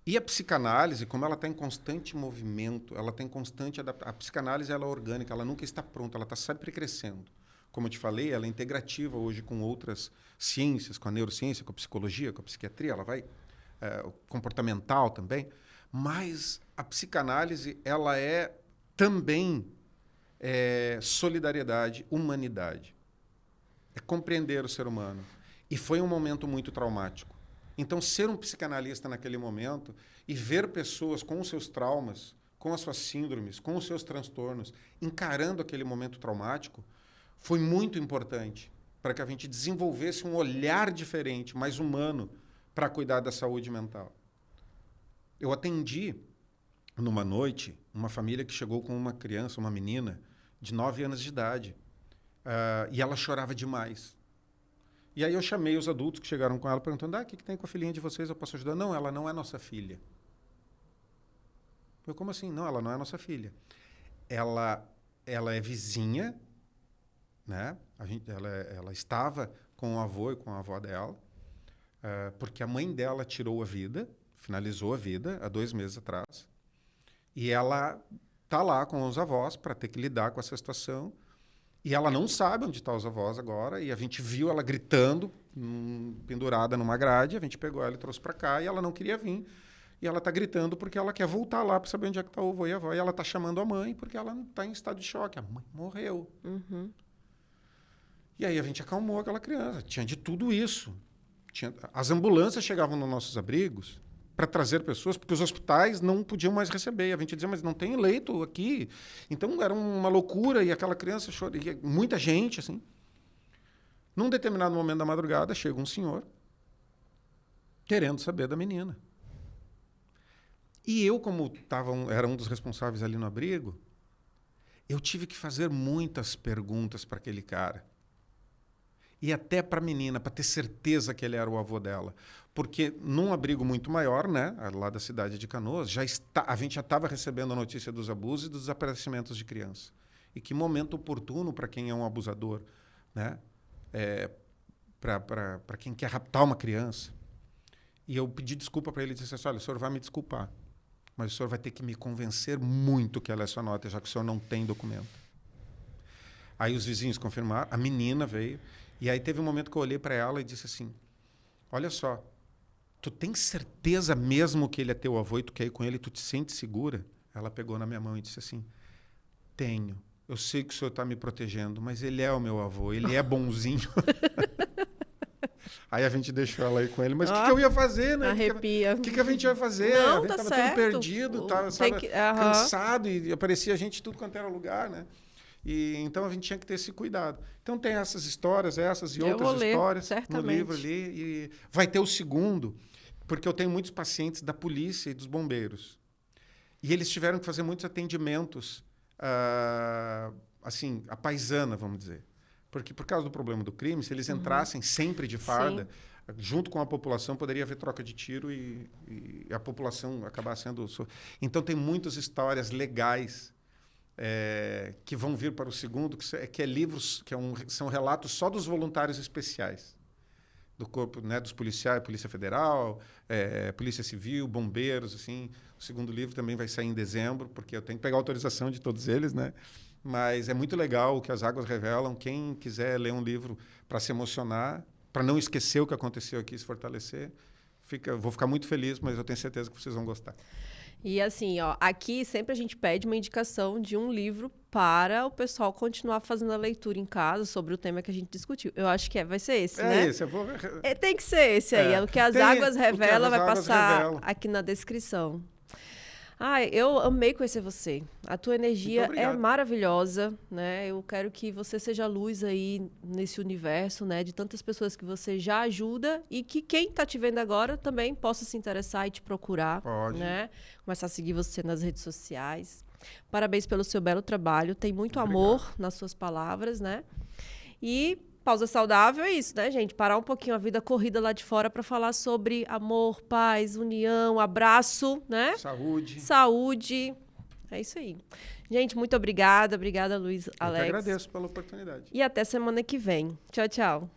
[SPEAKER 2] E a psicanálise, como ela está em constante movimento, ela tem constante adaptação. A psicanálise ela é orgânica, ela nunca está pronta, ela está sempre crescendo. Como eu te falei, ela é integrativa hoje com outras ciências, com a neurociência, com a psicologia, com a psiquiatria, ela vai comportamental também. Mas a psicanálise ela é também solidariedade, humanidade. É compreender o ser humano. E foi um momento muito traumático. Então, ser um psicanalista naquele momento e ver pessoas com os seus traumas, com as suas síndromes, com os seus transtornos, encarando aquele momento traumático, foi muito importante para que a gente desenvolvesse um olhar diferente, mais humano, para cuidar da saúde mental. Eu atendi, numa noite, uma família que chegou com uma criança, uma menina, de 9 anos de idade, e ela chorava demais. E aí eu chamei os adultos que chegaram com ela, perguntando, o que tem com a filhinha de vocês, eu posso ajudar? Não, ela não é nossa filha. Eu, como assim? Não, ela não é nossa filha. Ela é vizinha, né? Ela estava com o avô e com a avó dela, porque a mãe dela tirou a vida, finalizou a vida há 2 meses atrás, e ela está lá com os avós para ter que lidar com essa situação, e ela não sabe onde estão os avós agora, e a gente viu ela gritando, pendurada numa grade, a gente pegou ela e trouxe para cá, e ela não queria vir. E ela está gritando porque ela quer voltar lá para saber onde é que está o avô e a avó. E ela está chamando a mãe porque ela está em estado de choque. A mãe morreu.
[SPEAKER 1] Uhum.
[SPEAKER 2] E aí a gente acalmou aquela criança. Tinha de tudo isso. As ambulâncias chegavam nos nossos abrigos para trazer pessoas, porque os hospitais não podiam mais receber. A gente dizia, mas não tem leito aqui. Então era uma loucura e aquela criança chorava. Muita gente, assim. Num determinado momento da madrugada, chega um senhor querendo saber da menina. E eu, como era um dos responsáveis ali no abrigo, eu tive que fazer muitas perguntas para aquele cara. E até para a menina, para ter certeza que ele era o avô dela. Porque num abrigo muito maior, né, lá da cidade de Canoas, a gente já estava recebendo a notícia dos abusos e dos desaparecimentos de criança. E que momento oportuno para quem é um abusador, né? Para quem quer raptar uma criança. E eu pedi desculpa para ele e disse assim, olha, o senhor vai me desculpar, mas o senhor vai ter que me convencer muito que ela é sua nota, já que o senhor não tem documento. Aí os vizinhos confirmaram, a menina veio, e aí teve um momento que eu olhei para ela e disse assim, olha só, tu tem certeza mesmo que ele é teu avô e tu quer ir com ele e tu te sente segura? Ela pegou na minha mão e disse assim, tenho, eu sei que o senhor está me protegendo, mas ele é o meu avô, ele é bonzinho. Aí a gente deixou ela ir com ele. Mas o que eu ia fazer, né?
[SPEAKER 1] Arrepia.
[SPEAKER 2] O que a gente ia fazer?
[SPEAKER 1] Não,
[SPEAKER 2] a gente
[SPEAKER 1] tá
[SPEAKER 2] tava
[SPEAKER 1] certo.
[SPEAKER 2] todo perdido, cansado, e aparecia gente tudo quanto era lugar, né? E então a gente tinha que ter esse cuidado. Então tem essas histórias, essas e outras histórias no livro ali. E vai ter o segundo, porque eu tenho muitos pacientes da polícia e dos bombeiros. E eles tiveram que fazer muitos atendimentos, assim, à paisana, vamos dizer. Porque, por causa do problema do crime, se eles entrassem sempre de farda, junto com a população, poderia haver troca de tiro e a população acabar sendo... Então, tem muitas histórias legais que vão vir para o segundo, que é livros, são relatos só dos voluntários especiais, do corpo, né, dos policiais, Polícia Federal, Polícia Civil, bombeiros, assim. O segundo livro também vai sair em dezembro, porque eu tenho que pegar a autorização de todos eles, né? Mas é muito legal o que as águas revelam. Quem quiser ler um livro para se emocionar, para não esquecer o que aconteceu aqui, se fortalecer, vou ficar muito feliz, mas eu tenho certeza que vocês vão gostar.
[SPEAKER 1] E assim, ó, aqui sempre a gente pede uma indicação de um livro para o pessoal continuar fazendo a leitura em casa sobre o tema que a gente discutiu. Eu acho que vai ser esse, né?
[SPEAKER 2] Esse, eu vou...
[SPEAKER 1] Tem que ser esse aí. O que as águas revelam vai passar aqui na descrição. Eu amei conhecer você. A tua energia é maravilhosa, né? Eu quero que você seja luz aí nesse universo, né? De tantas pessoas que você já ajuda e que quem está te vendo agora também possa se interessar e te procurar.
[SPEAKER 2] Pode.
[SPEAKER 1] Né? Começar a seguir você nas redes sociais. Parabéns pelo seu belo trabalho. Tem muito amor nas suas palavras, né? E pausa saudável é isso, né, gente? Parar um pouquinho a vida corrida lá de fora para falar sobre amor, paz, união, abraço, né? Saúde. É isso aí. Gente, muito obrigada. Obrigada, Luiz Alex.
[SPEAKER 2] Eu que agradeço pela oportunidade.
[SPEAKER 1] E até semana que vem. Tchau, tchau.